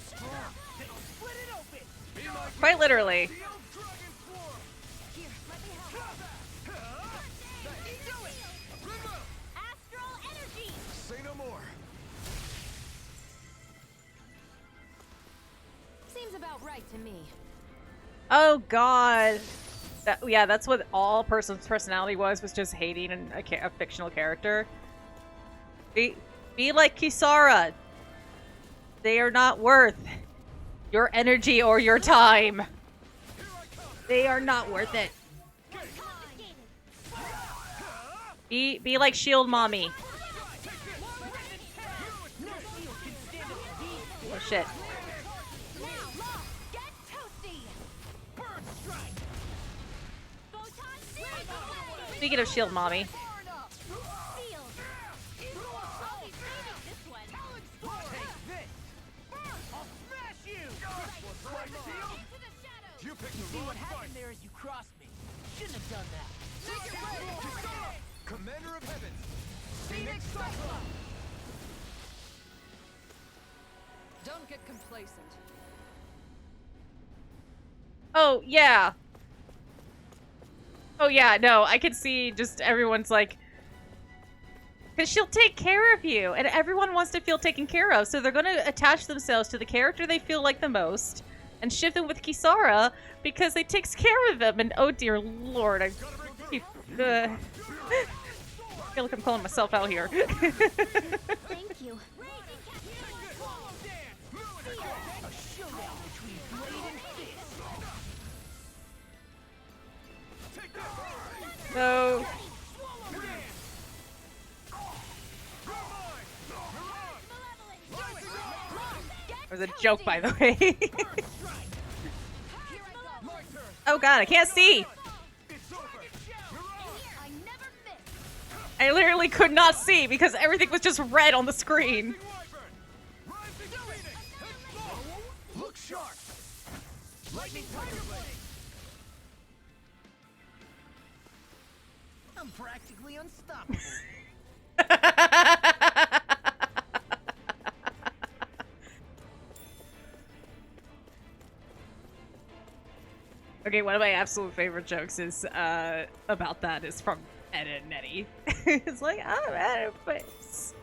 Split it open! Quite literally. Say no more. Seems about right to me. Oh god. Yeah, that's what all person's personality was just hating a fictional character. Be like Kisara. They are not worth your energy or your time. They are not worth it. Be like Shield Mommy. Oh shit. Speaking of Shield Mommy. See what happened there is you crossed me. Shouldn't have done that. Commander of Heavens. Phoenix Cyclone! Don't get complacent. Oh, yeah. Oh, yeah, no, I can see just everyone's like... Because she'll take care of you, and everyone wants to feel taken care of, so they're going to attach themselves to the character they feel like the most, and shift them with Kisara, because they takes care of them, and oh dear lord, I keep... I feel like I'm calling myself out here. Thank you. So... It was a joke, by the way. Oh god, I can't see! I literally could not see because everything was just red on the screen. Look sharp. Lightning I'm practically unstoppable. Okay, one of my absolute favorite jokes is about that is from Ed and Nettie. It's like, I'm Oedipus.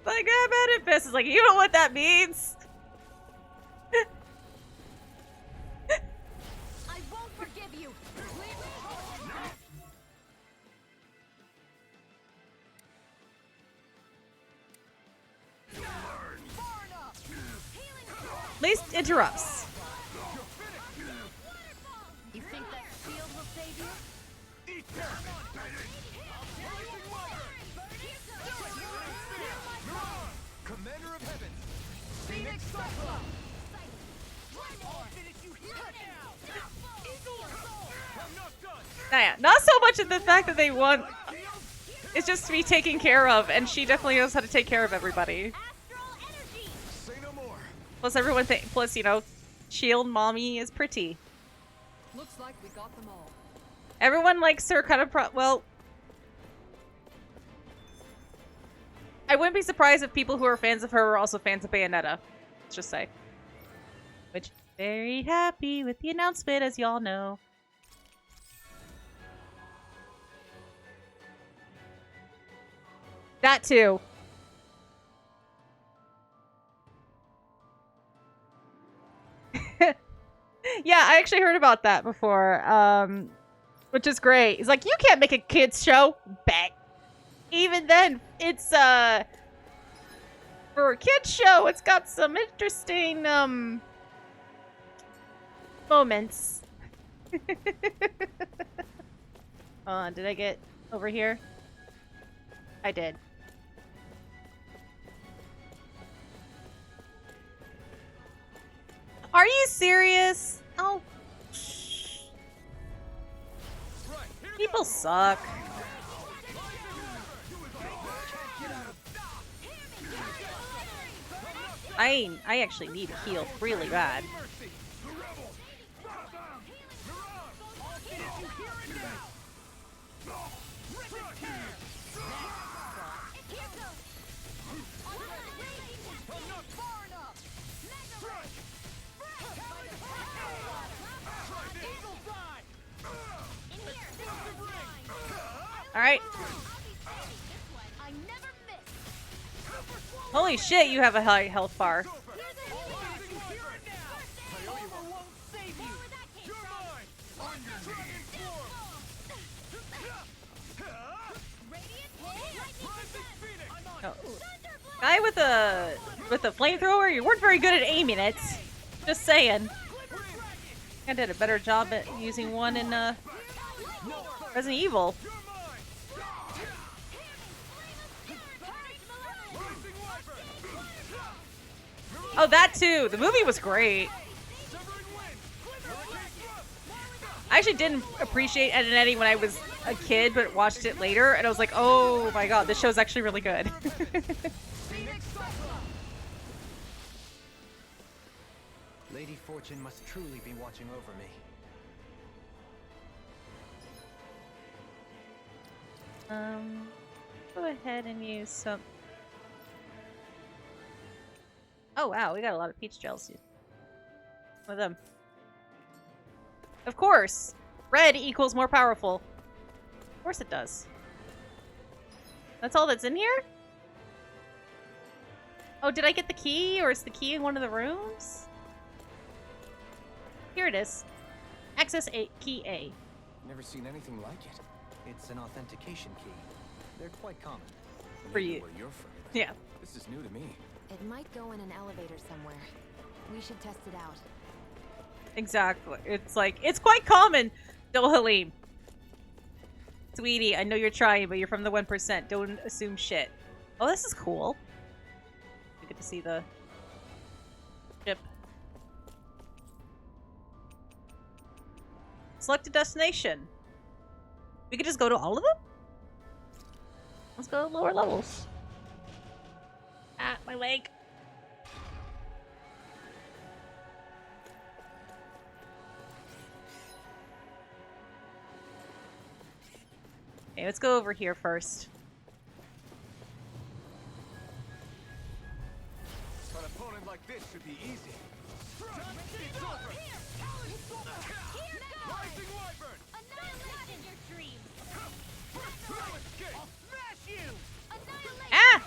Like, I'm Oedipus. It's like, you know what that means? I won't forgive you. At least interrupts. You think that shield will save you? Commander of Heavens. Phoenix Cyclone! Yeah, not so much in the fact that they want. It's just to be taken care of, and she definitely knows how to take care of everybody. Say no more. Plus, everyone plus, you know, Shield Mommy is pretty. Looks like we got them all. Everyone likes her kind of well, I wouldn't be surprised if people who are fans of her are also fans of Bayonetta. Let's just say. Which, very happy with the announcement, as y'all know. That too. Yeah, I actually heard about that before, which is great. He's like, you can't make a kids show. Bet. Even then, it's, for a kids show, it's got some interesting, moments. Did I get over here? I did. Are you serious? Oh. People suck. I actually need a heal really bad. Alright. Holy shit, you have a high health bar. Oh. Guy with a flamethrower, you weren't very good at aiming it. Just saying. I did a better job at using one in Resident Evil. Oh, that too. The movie was great. I actually didn't appreciate Ed and Eddie when I was a kid, but watched it later, and I was like, oh my god, this show's actually really good. Lady Fortune must truly be watching over me. Go ahead and use some... Oh wow, we got a lot of peach gels. One of them. Of course! Red equals more powerful. Of course it does. That's all that's in here? Oh, did I get the key? Or is the key in one of the rooms? Here it is. Access key A. Never seen anything like it. It's an authentication key. They're quite common. For you. Where you're from. Yeah. This is new to me. It might go in an elevator somewhere. We should test it out. Exactly. It's like, it's quite common, Dohalim. Sweetie, I know you're trying, but you're from the 1%. Don't assume shit. Oh, this is cool. You get to see the ship. Select a destination. We could just go to all of them? Let's go to lower levels. Ah, my leg. Okay, let's go over here first. An opponent like this should be easy. Ah!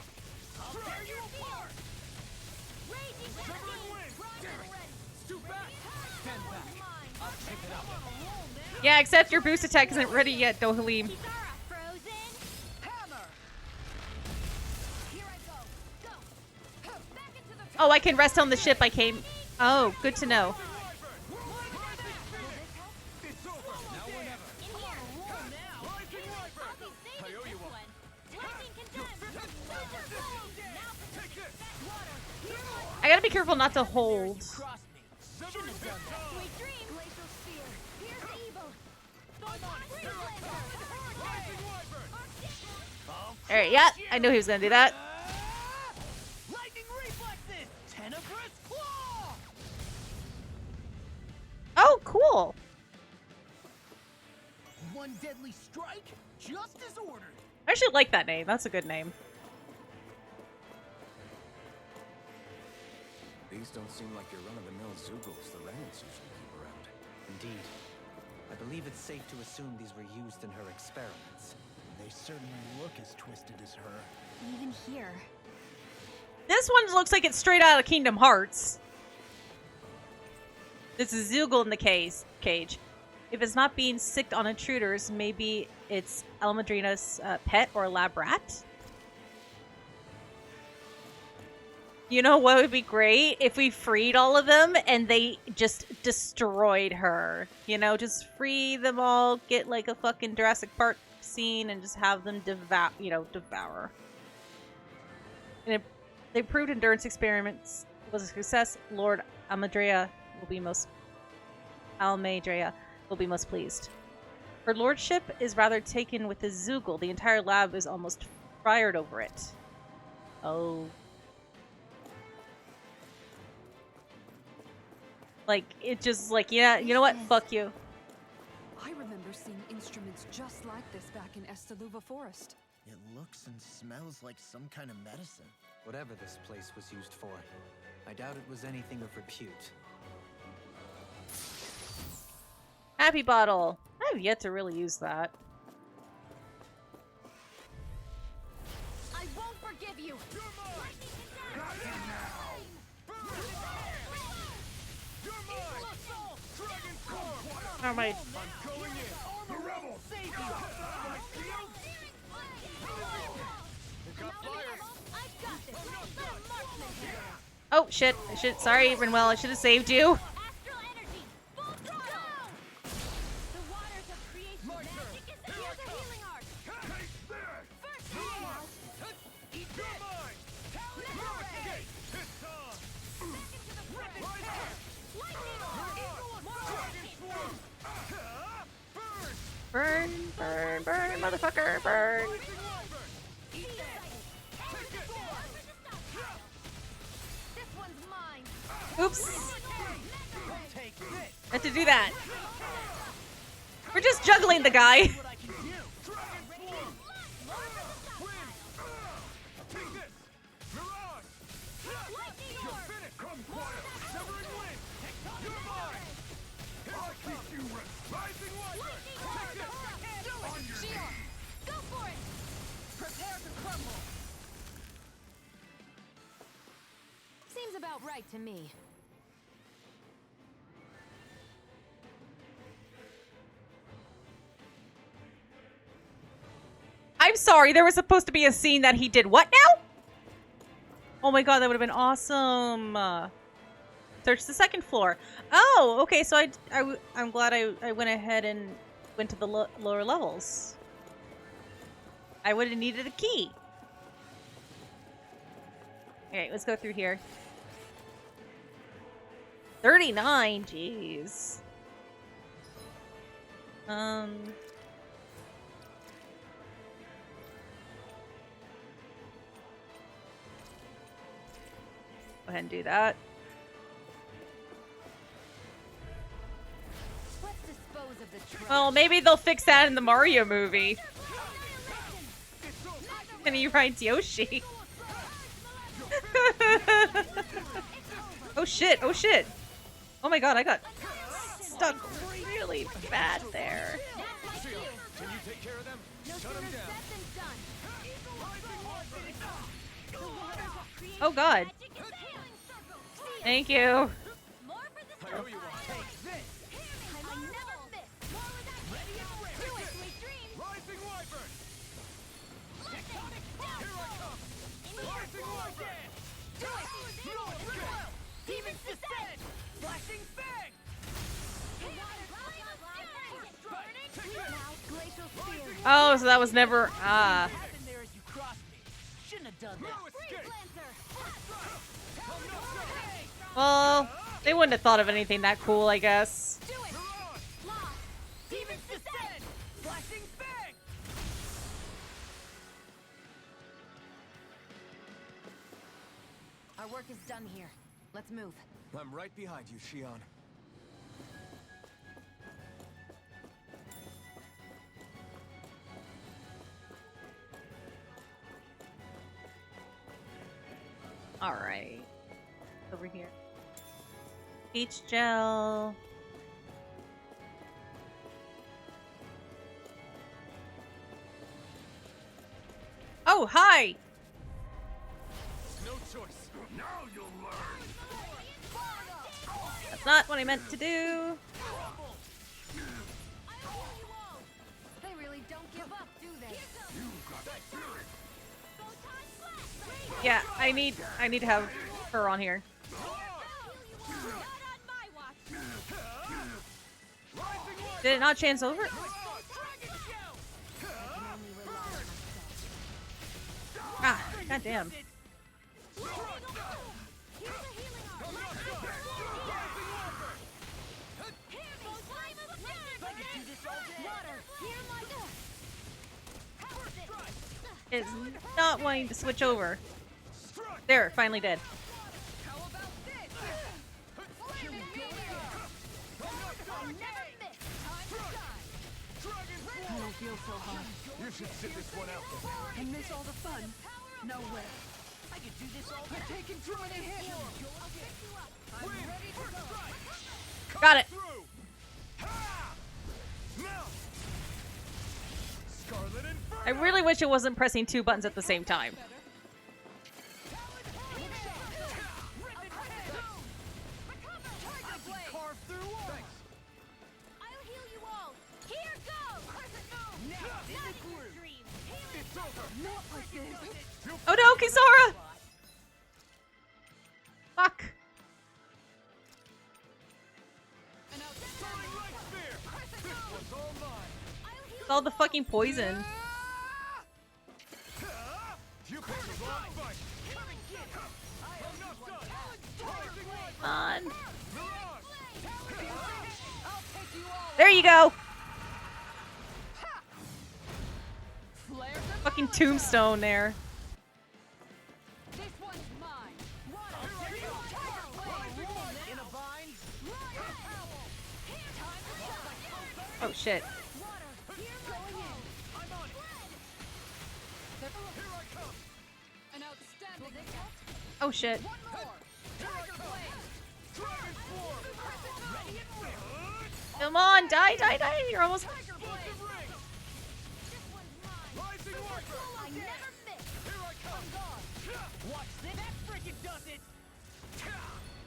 Yeah, except your boost attack isn't ready yet, Dohalim. Oh, I can rest on the ship I came... Oh, good to know. I gotta be careful not to hold. Alright, yeah, I knew he was gonna do that. Oh, cool. One deadly strike, just as ordered. I actually like that name. That's a good name. These don't seem like your run-of-the-mill Zoogles the remnants usually keep around. Indeed. I believe it's safe to assume these were used in her experiments. They certainly look as twisted as her. Even here. This one looks like it's straight out of Kingdom Hearts. This is Zoogle in the cage. If it's not being sicked on intruders, maybe it's Almadrina's pet or lab rat. You know what would be great? If we freed all of them and they just destroyed her. You know, just free them all, get like a fucking Jurassic Park scene and just have them devour. And if they proved endurance experiments was a success, Lord Almadrea will be most pleased. Her lordship is rather taken with the Zoogle. The entire lab is almost fired over it. Oh. Like, it just like, yeah, you know what? Fuck you. I remember seeing instruments just like this back in Estaluva Forest. It looks and smells like some kind of medicine. Whatever this place was used for, I doubt it was anything of repute. Happy bottle. I have yet to really use that. forgive you. Oh my. Oh shit! Sorry, Renwell. I should have saved you. Burn, burn, burn, motherfucker, burn. Oops. I had to do that. We're just juggling the guy. Seems about right to me. I'm sorry, there was supposed to be a scene that he did what now? Oh my god, that would have been awesome. Search the second floor. Oh, okay, so I'm glad I went ahead and went to the lower levels. I would have needed a key. Alright, let's go through here. 39, jeez. Go ahead and do that. Let's dispose of the trash. Well, maybe they'll fix that in the Mario movie. And he rides Yoshi. Oh shit, oh shit. Oh my god, I got stuck really bad there. Can you take care of them? Shut them down. Oh god. Thank you. I know you want. Rising Wyvern! Here I come! Rising Wyvern! Demons descend! Flashing Fang! Oh, so that was never well, they wouldn't have thought of anything that cool, I guess. Demons descend! Flashing Fang! Our work is done here. Let's move. I'm right behind you, Shion. Alright. Over here. Peach gel. Oh, hi! No choice. Now you'll learn. That's not what I meant to do. They really don't give up, do they? Yeah, I need to have her on here. Did it not chance over? Ah, goddamn. Is not wanting to switch over. There, finally did. I don't feel so hot. You should sit this one out then. And miss all the fun. No way. I could do this all I'm taking too many hits. Got it. I really wish it wasn't pressing two buttons at the same time. Oh no, Kisara! Fuck. It's all the fucking poison. Come on. There you go. Fucking tombstone there. Oh shit. Oh shit. Come on, die, die, die. You're almost.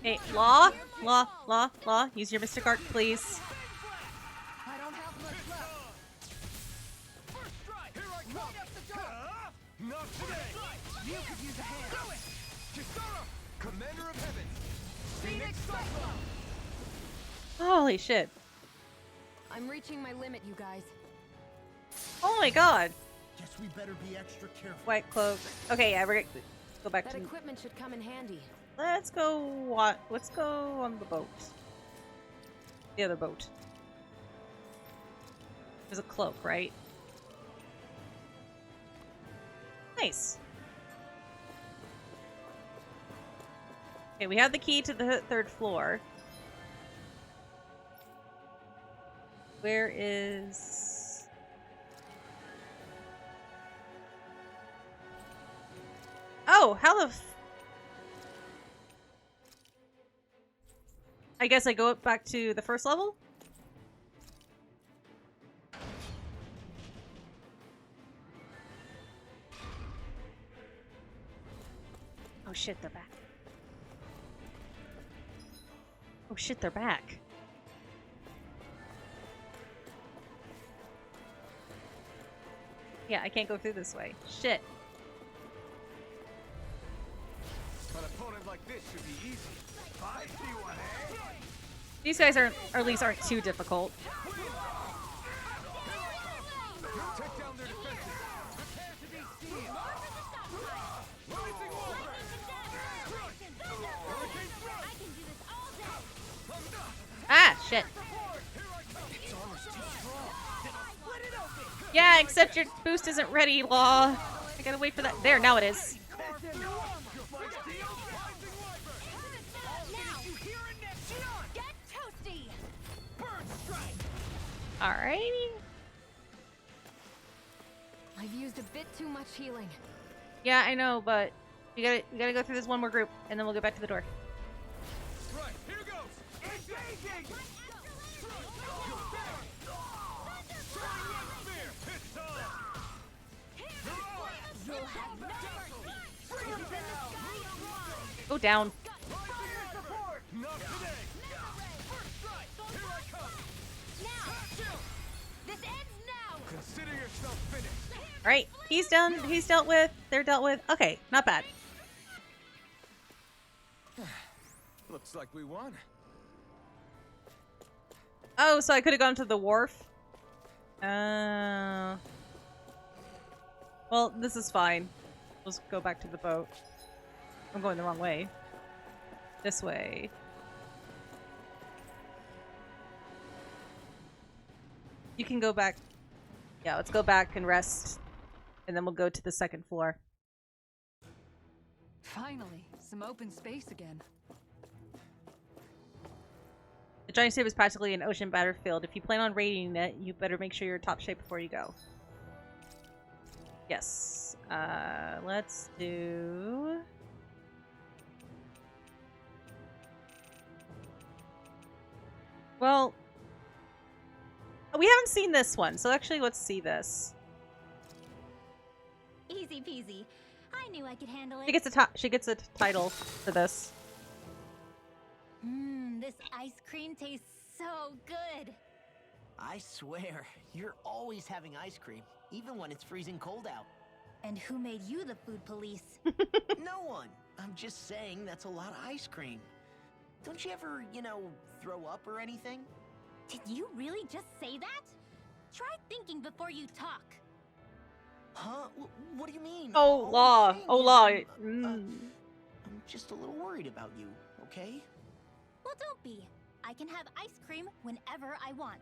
Hey, Law, use your Mystic Art, please. I don't have much left. Not today! You could use a hand. Kisara! Commander of Heaven! Phoenix Cyclone! Holy shit. I'm reaching my limit, you guys. Oh my god. Guess we better be extra careful. White cloak. Okay, yeah, let's go back That to. equipment should come in handy. Let's go. What? Let's go on the boat. The other boat. There's a cloak, right? Nice. Okay, we have the key to the third floor. Where is... Oh, how the... I guess I go back to the first level? Oh shit, they're back. Oh shit, they're back. Yeah, I can't go through this way. Shit. An opponent like this should be easy. I see one, eh? These guys aren't, or at least aren't too difficult. Take down their defenses. Prepare to be seen. Rising water. Ah, shit. Yeah, except your boost isn't ready, Law. I gotta wait for that. There, now it is. Alrighty. I've used a bit too much healing. Yeah, I know, but you gotta go through this one more group, and then we'll go back to the door. Right, here goes. Engaging. Go down. Not today. Consider yourself finished. Alright, he's done. He's dealt with. They're dealt with. Okay, not bad. Looks like we won. Oh, so I could have gone to the wharf? Well, this is fine. Let's go back to the boat. I'm going the wrong way. This way. You can go back. Yeah, let's go back and rest. And then we'll go to the second floor. Finally, some open space again. The giant ship is practically an ocean battlefield. If you plan on raiding it, you better make sure you're top shape before you go. Yes. Let's do... Well... We haven't seen this one, so actually let's see this. Easy peasy. I knew I could handle it. She gets a title for this. This ice cream tastes so good. I swear, you're always having ice cream, even when it's freezing cold out. And who made you the food police? No one. I'm just saying that's a lot of ice cream. Don't you ever, throw up or anything? Did you really just say that? Try thinking before you talk. Huh? What do you mean? Oh, All I'm law. saying Oh, is law. I'm just a little worried about you, okay? Well, don't be. I can have ice cream whenever I want.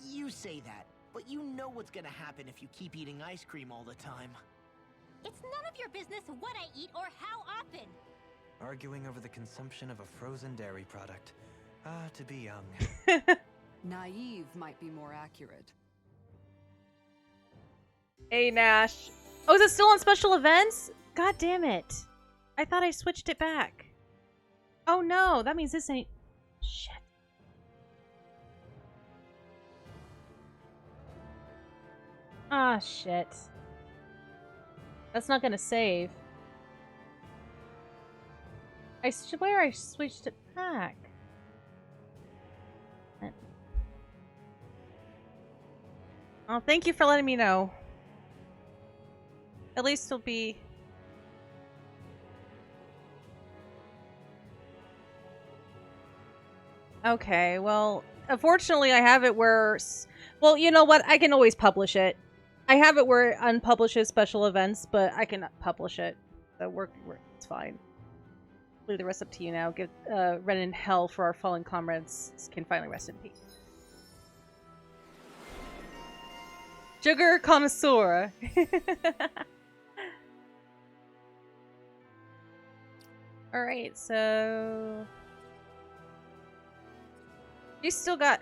You say that, but you know what's gonna happen if you keep eating ice cream all the time. It's none of your business what I eat or how often. Arguing over the consumption of a frozen dairy product. Ah, to be young. Naive might be more accurate. Hey, Nash. Oh, is it still on special events? God damn it. I thought I switched it back. Oh no, that means this ain't... Shit. Ah, shit. That's not gonna save. I swear I switched it back. Oh, thank you for letting me know. At least it'll be... Okay, well, unfortunately I have it where... Well, you know what? I can always publish it. I have it where it unpublishes special events, but I can publish it. So it's fine. Leave the rest up to you now. Give Renan hell for our fallen comrades can finally rest in peace. Sugar connoisseur. Alright, so... You still got...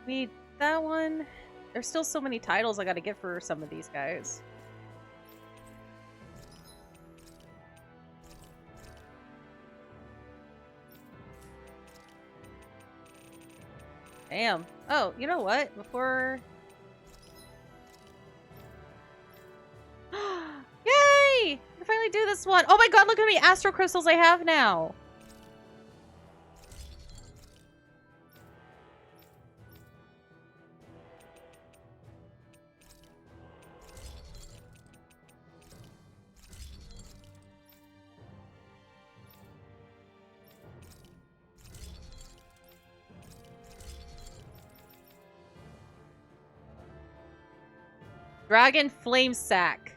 Need that one. There's still so many titles I gotta get for some of these guys. Damn. Oh, you know what? Before... Yay! I can finally do this one. Oh my god, look how many astro crystals I have now. Dragon Flame Sack.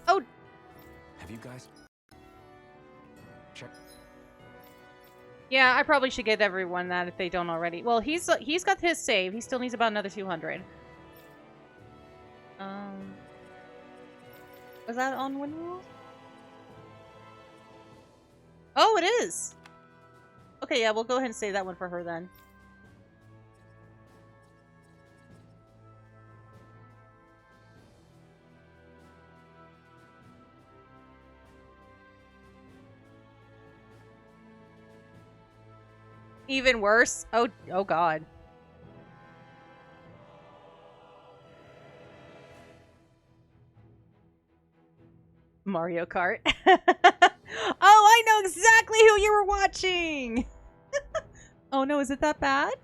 Oh! Have you guys... check... Yeah, I probably should get everyone that if they don't already. Well, he's got his save. He still needs about another 200. Was that on Windwall? Oh, it is! Okay, yeah, we'll go ahead and save that one for her then. Even worse? Oh god. Mario Kart. Oh, I know exactly who you were watching! Oh no, is it that bad?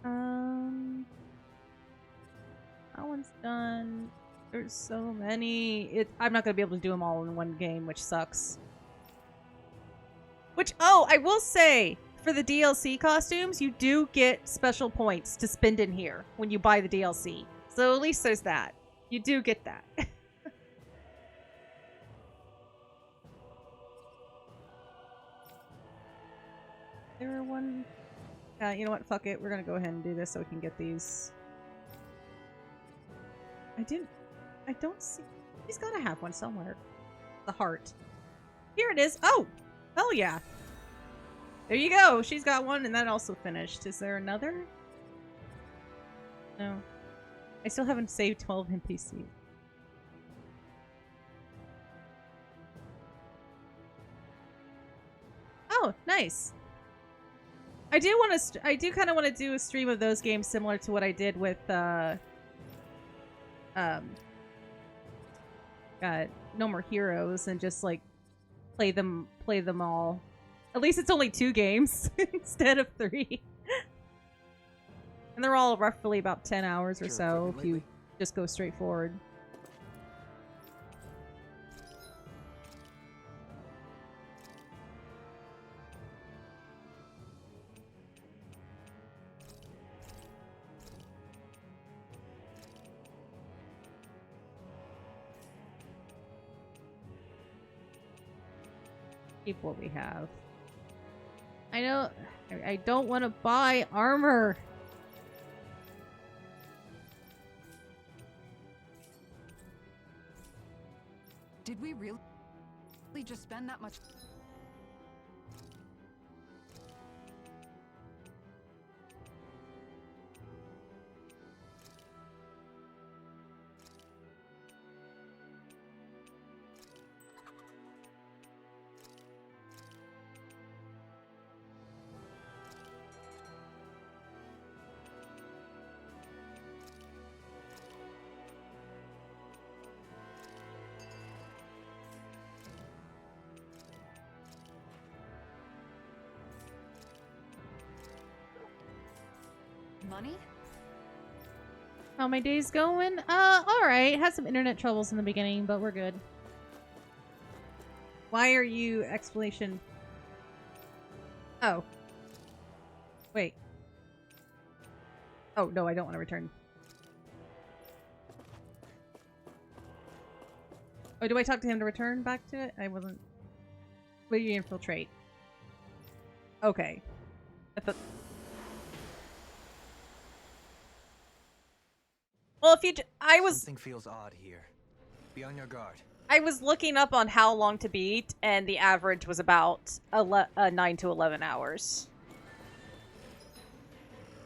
That one's done. There's so many. I'm not gonna be able to do them all in one game, which sucks. Which, oh, I will say, for the DLC costumes, you do get special points to spend in here when you buy the DLC. So at least there's that. You do get that. There were one... you know what? Fuck it. We're gonna go ahead and do this so we can get these. I don't see... He's gotta have one somewhere. The heart. Here it is. Oh! Hell yeah. There you go. She's got one and that also finished. Is there another? No. I still haven't saved 12 NPCs. Oh, nice. I do kind of want to do a stream of those games similar to what I did with No More Heroes, and just like play them all. At least it's only 2 games instead of 3. And they're all roughly about 10 hours or so if you just go straight forward. Keep what we have. I know I don't want to buy armor. Did we really just spend that much? Money? How my day's going? Alright. Had some internet troubles in the beginning, but we're good. Why are you explanation? Oh. Wait. Oh, no, I don't want to return. Oh, do I talk to him to return back to it? I wasn't... Will you infiltrate? Okay. I thought... Well, if you... I was... Something feels odd here. Be on your guard. I was looking up on how long to beat, and the average was about 9 to 11 hours.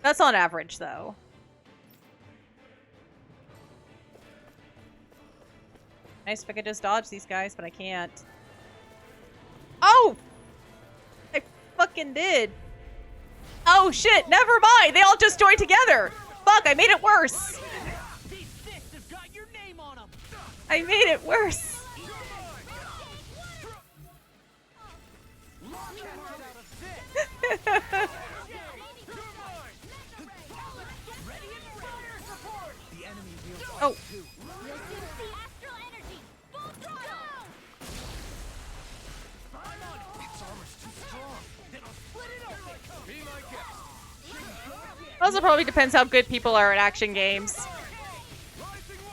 That's on average, though. Nice if I could just dodge these guys, but I can't. Oh! I fucking did. Oh, shit! Never mind! They all just joined together! Fuck, I made it worse! I made it worse! Oh! Also probably depends how good people are at action games.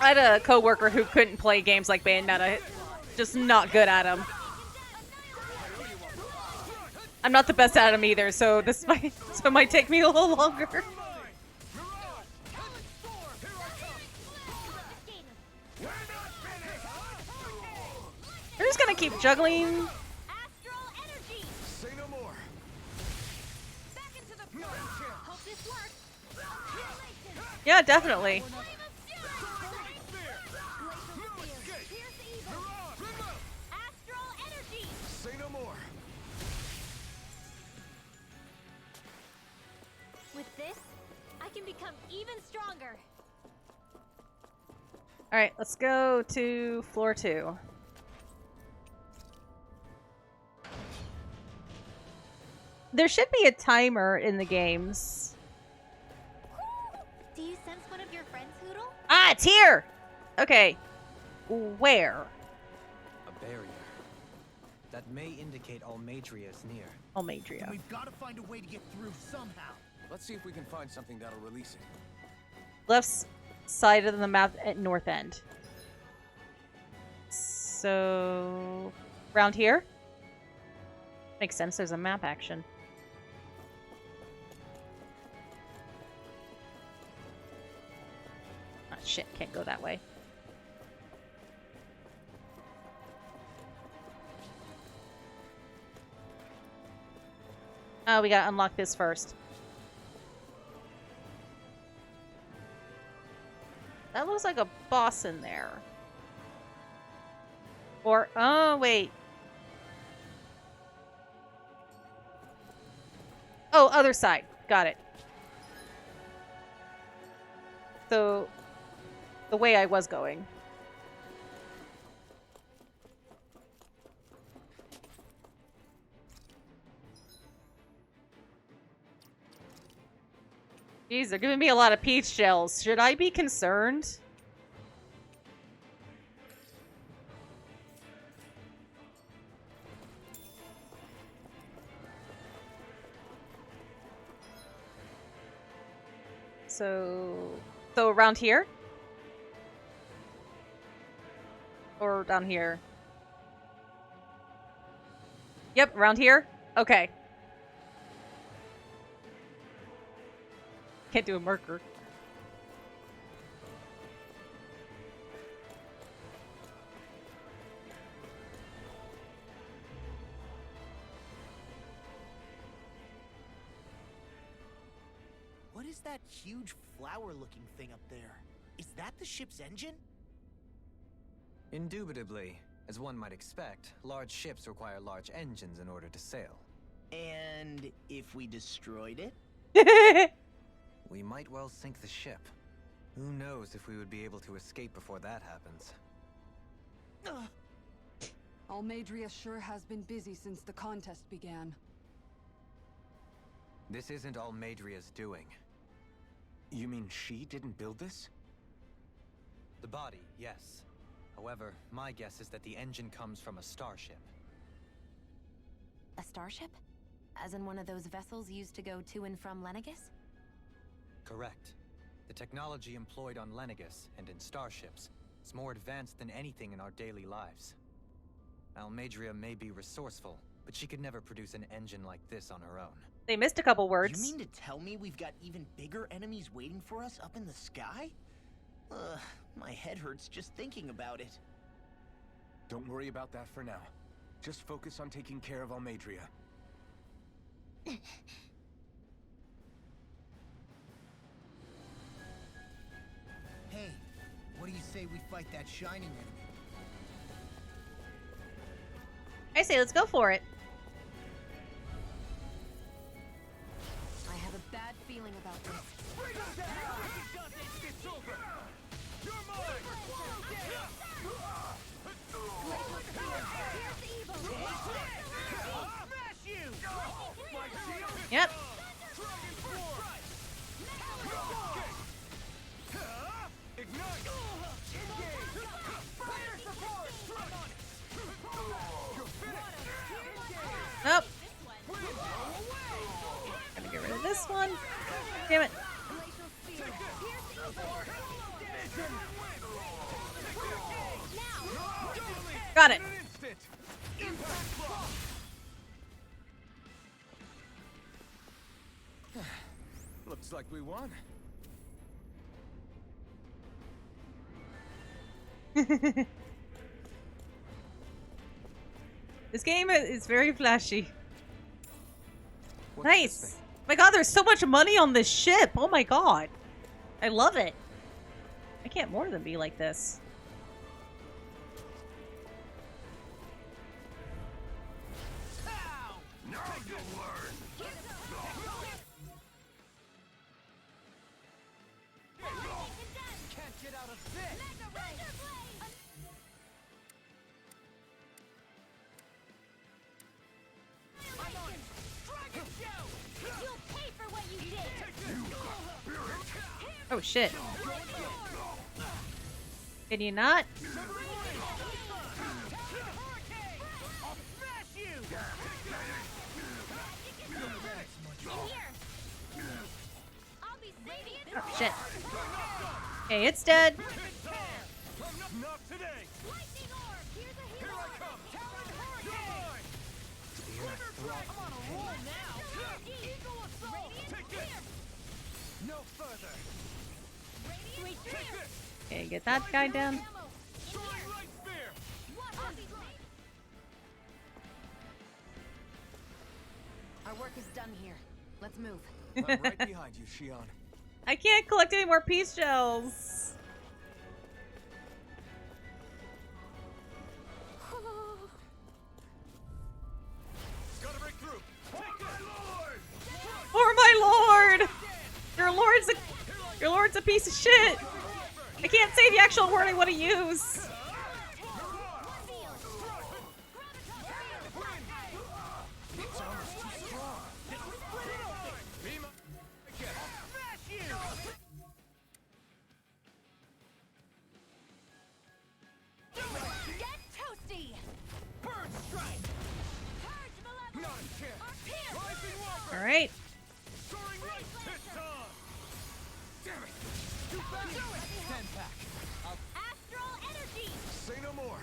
I had a coworker who couldn't play games like Bayonetta. Just not good at them. I'm not the best at them either, so this might take me a little longer. I'm just gonna keep juggling. Yeah, definitely. With this, I can become even stronger. All right, let's go to floor 2. There should be a timer in the games. Do you sense one of your friends, Hoodle? Ah, it's here! Okay. Where? A barrier. That may indicate Almadria is near. Almadria. We've got to find a way to get through somehow. Let's see if we can find something that'll release it. Left side of the map at north end. So... around here? Makes sense, there's a map action. Ah, shit, can't go that way. Oh, we gotta unlock this first. That looks like a boss in there. Or, oh, wait. Oh, other side. Got it. So, the way I was going. Jeez, they're giving me a lot of peach shells. Should I be concerned? So around here? Or down here? Yep, around here? Okay. Can't do a marker. What is that huge flower-looking thing up there? Is that the ship's engine? Indubitably. As one might expect, large ships require large engines in order to sail. And if we destroyed it? We might well sink the ship. Who knows if we would be able to escape before that happens. Almadria sure has been busy since the contest began. This isn't Almadria's doing. You mean she didn't build this? The body, yes. However, my guess is that the engine comes from a starship. A starship? As in one of those vessels used to go to and from Lenegis? Correct. The technology employed on Lenegis and in starships is more advanced than anything in our daily lives. Almadria may be resourceful, but she could never produce an engine like this on her own. They missed a couple words. You mean to tell me we've got even bigger enemies waiting for us up in the sky? My head hurts just thinking about it. Don't worry about that for now. Just focus on taking care of Almadria. Hey, what do you say we fight that shining enemy? I say let's go for it. I have a bad feeling about this. Yep. Nope. Gotta get rid of this one. Damn it. Got it. Looks like we won. This game is very flashy. What's this Nice. thing? My god, there's so much money on this ship. Oh my god. I love it. I can't more than be like this. Oh shit. Can you not? Oh shit. Okay, it's dead. Okay, get that guy down. Our work is done here. Let's move. I'm right behind you, Shion. I can't collect any more peace shells. Gotta break through. For my lord! Your lord's a piece of shit. I can't say the actual word I want to use. Alright. Say no more.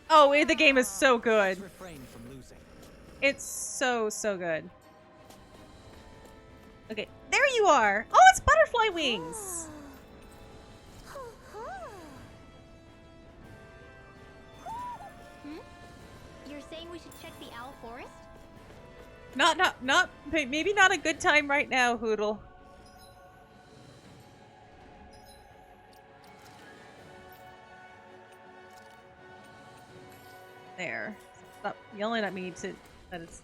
Oh, the game is so good. Refrain from losing. It's so, so good. Okay, there you are! Oh, it's butterfly wings! You're saying we should check the owl forest? Maybe not a good time right now, Hoodle. There. Stop yelling at me that it's...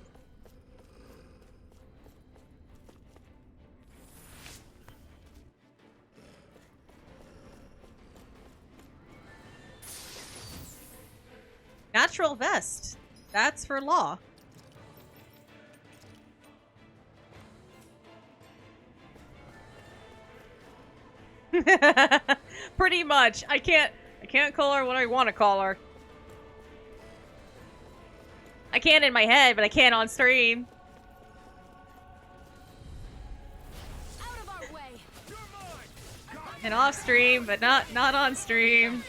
Natural vest. That's for law. Pretty much. I can't call her what I want to call her. I can in my head, but I can't on stream. Out of our way. And off stream, but not on stream.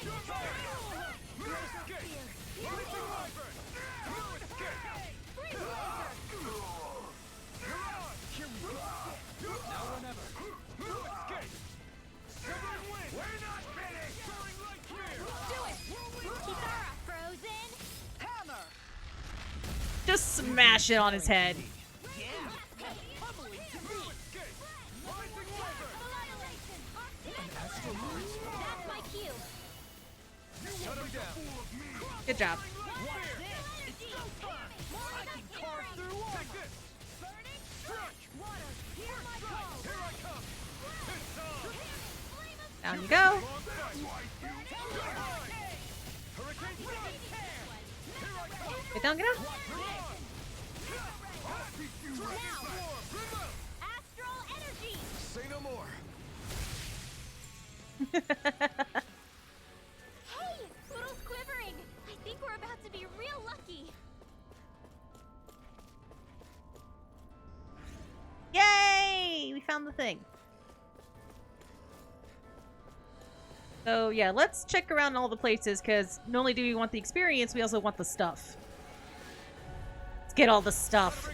Just smash it on his head. Good job. Down you go. Get down, get down. Say no more. Hey! Poodle's quivering! I think we're about to be real lucky! Yay! We found the thing. So yeah, let's check around all the places, because not only do we want the experience, we also want the stuff. Let's get all the stuff.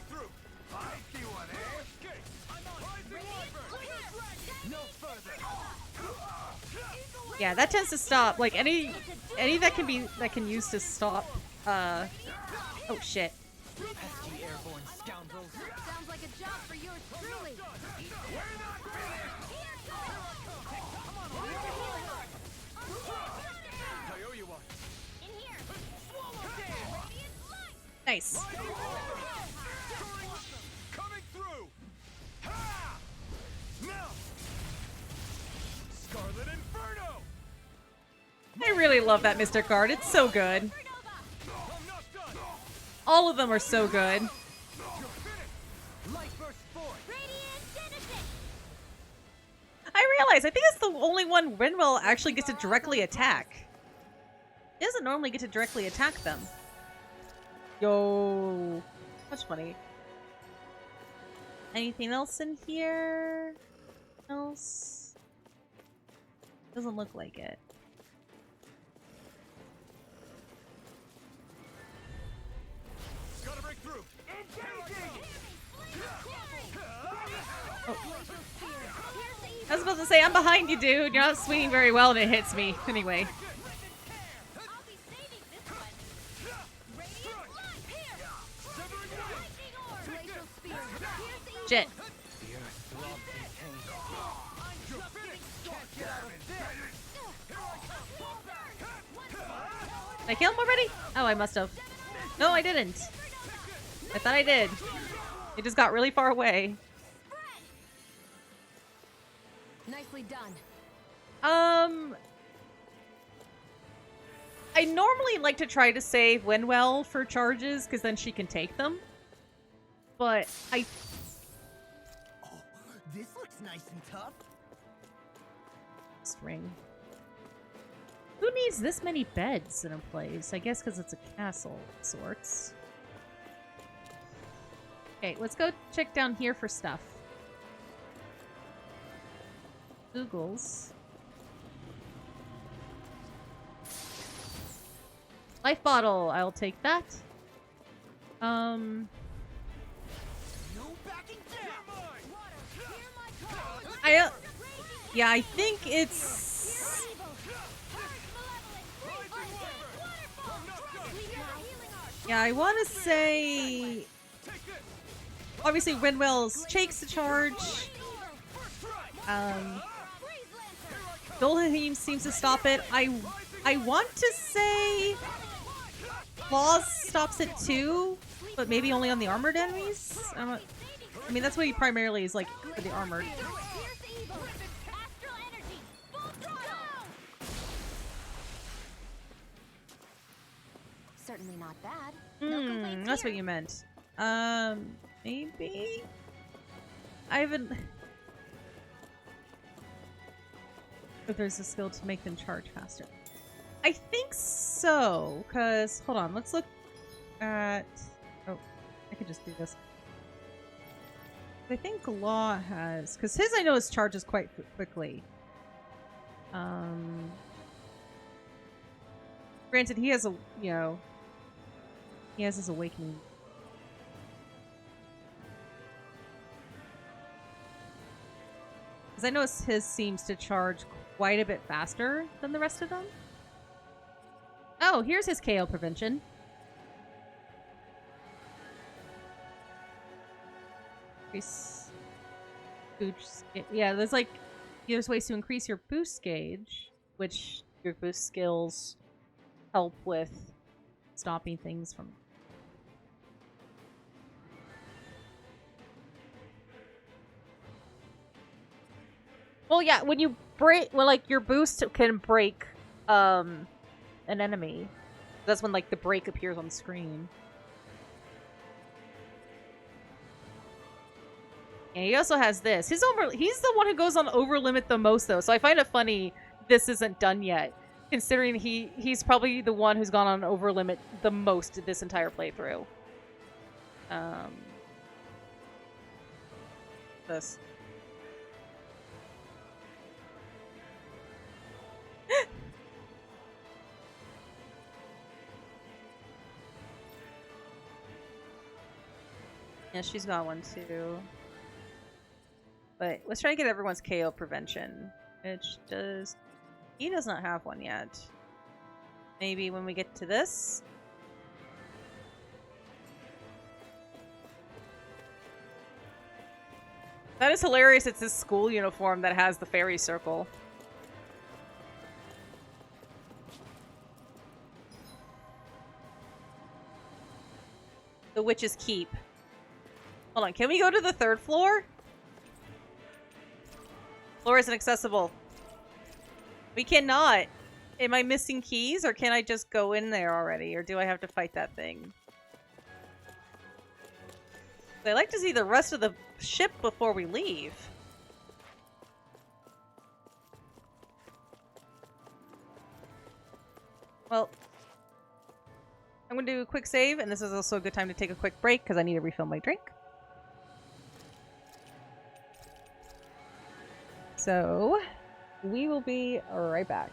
Yeah, that tends to stop. Like any that can use to stop. Oh shit. Pesky airborne scoundrels. Sounds like a job for yours truly! In here! Nice. Coming through. Ha! Now. Scarlet Inferno. I really love that Mr. Card. It's so good. All of them are so good. I realize, I think it's the only one Rinwell actually gets to directly attack. He doesn't normally get to directly attack them. Yo. Much money. Anything else in here? Else? Doesn't look like it. Gotta break through. Oh. I was about to say, I'm behind you, dude. You're not swinging very well and it hits me. Anyway. Shit. Did I kill him already? Oh, I must have. No, I didn't. I thought I did. It just got really far away. Nicely done. I normally like to try to save Winwell for charges, because then she can take them. But Oh, this looks nice and tough. String. Who needs this many beds in a place? I guess because it's a castle of sorts. Okay, let's go check down here for stuff. Googles. Life bottle. I'll take that. Yeah, I think it's... Yeah, I want to say... Obviously, Rinwell's Shakes to charge. Dolheim seems to stop it. I want to say... Claws stops it too, but maybe only on the armored enemies? I mean, that's what he primarily is like for the armored. Certainly not bad. That's what you meant. Maybe? I haven't... If there's a skill to make them charge faster. I think so, because... Hold on, let's look at... Oh, I could just do this. I think Law has... Because his, I know, his charges quite quickly. Granted, he has a, you know... He has his awakening. Because I notice his seems to charge quite a bit faster than the rest of them. Oh, here's his KO prevention. Increase boost. Yeah, there's ways to increase your boost gauge, which your boost skills help with stopping things from. Well, yeah, when you break, well, like your boost can break an enemy. That's when like the break appears on the screen. And he also has this. He's the one who goes on over limit the most though. So I find it funny this isn't done yet, considering he's probably the one who's gone on over limit the most this entire playthrough. This. Yeah, she's got one too. But let's try to get everyone's KO prevention. Which does... He does not have one yet. Maybe when we get to this? That is hilarious. It's his school uniform that has the fairy circle. The Witch's Keep. Hold on, can we go to the 3rd floor? Floor isn't accessible. We cannot. Am I missing keys, or can I just go in there already? Or do I have to fight that thing? I'd like to see the rest of the ship before we leave. Well, I'm going to do a quick save, and this is also a good time to take a quick break because I need to refill my drink. So, we will be right back.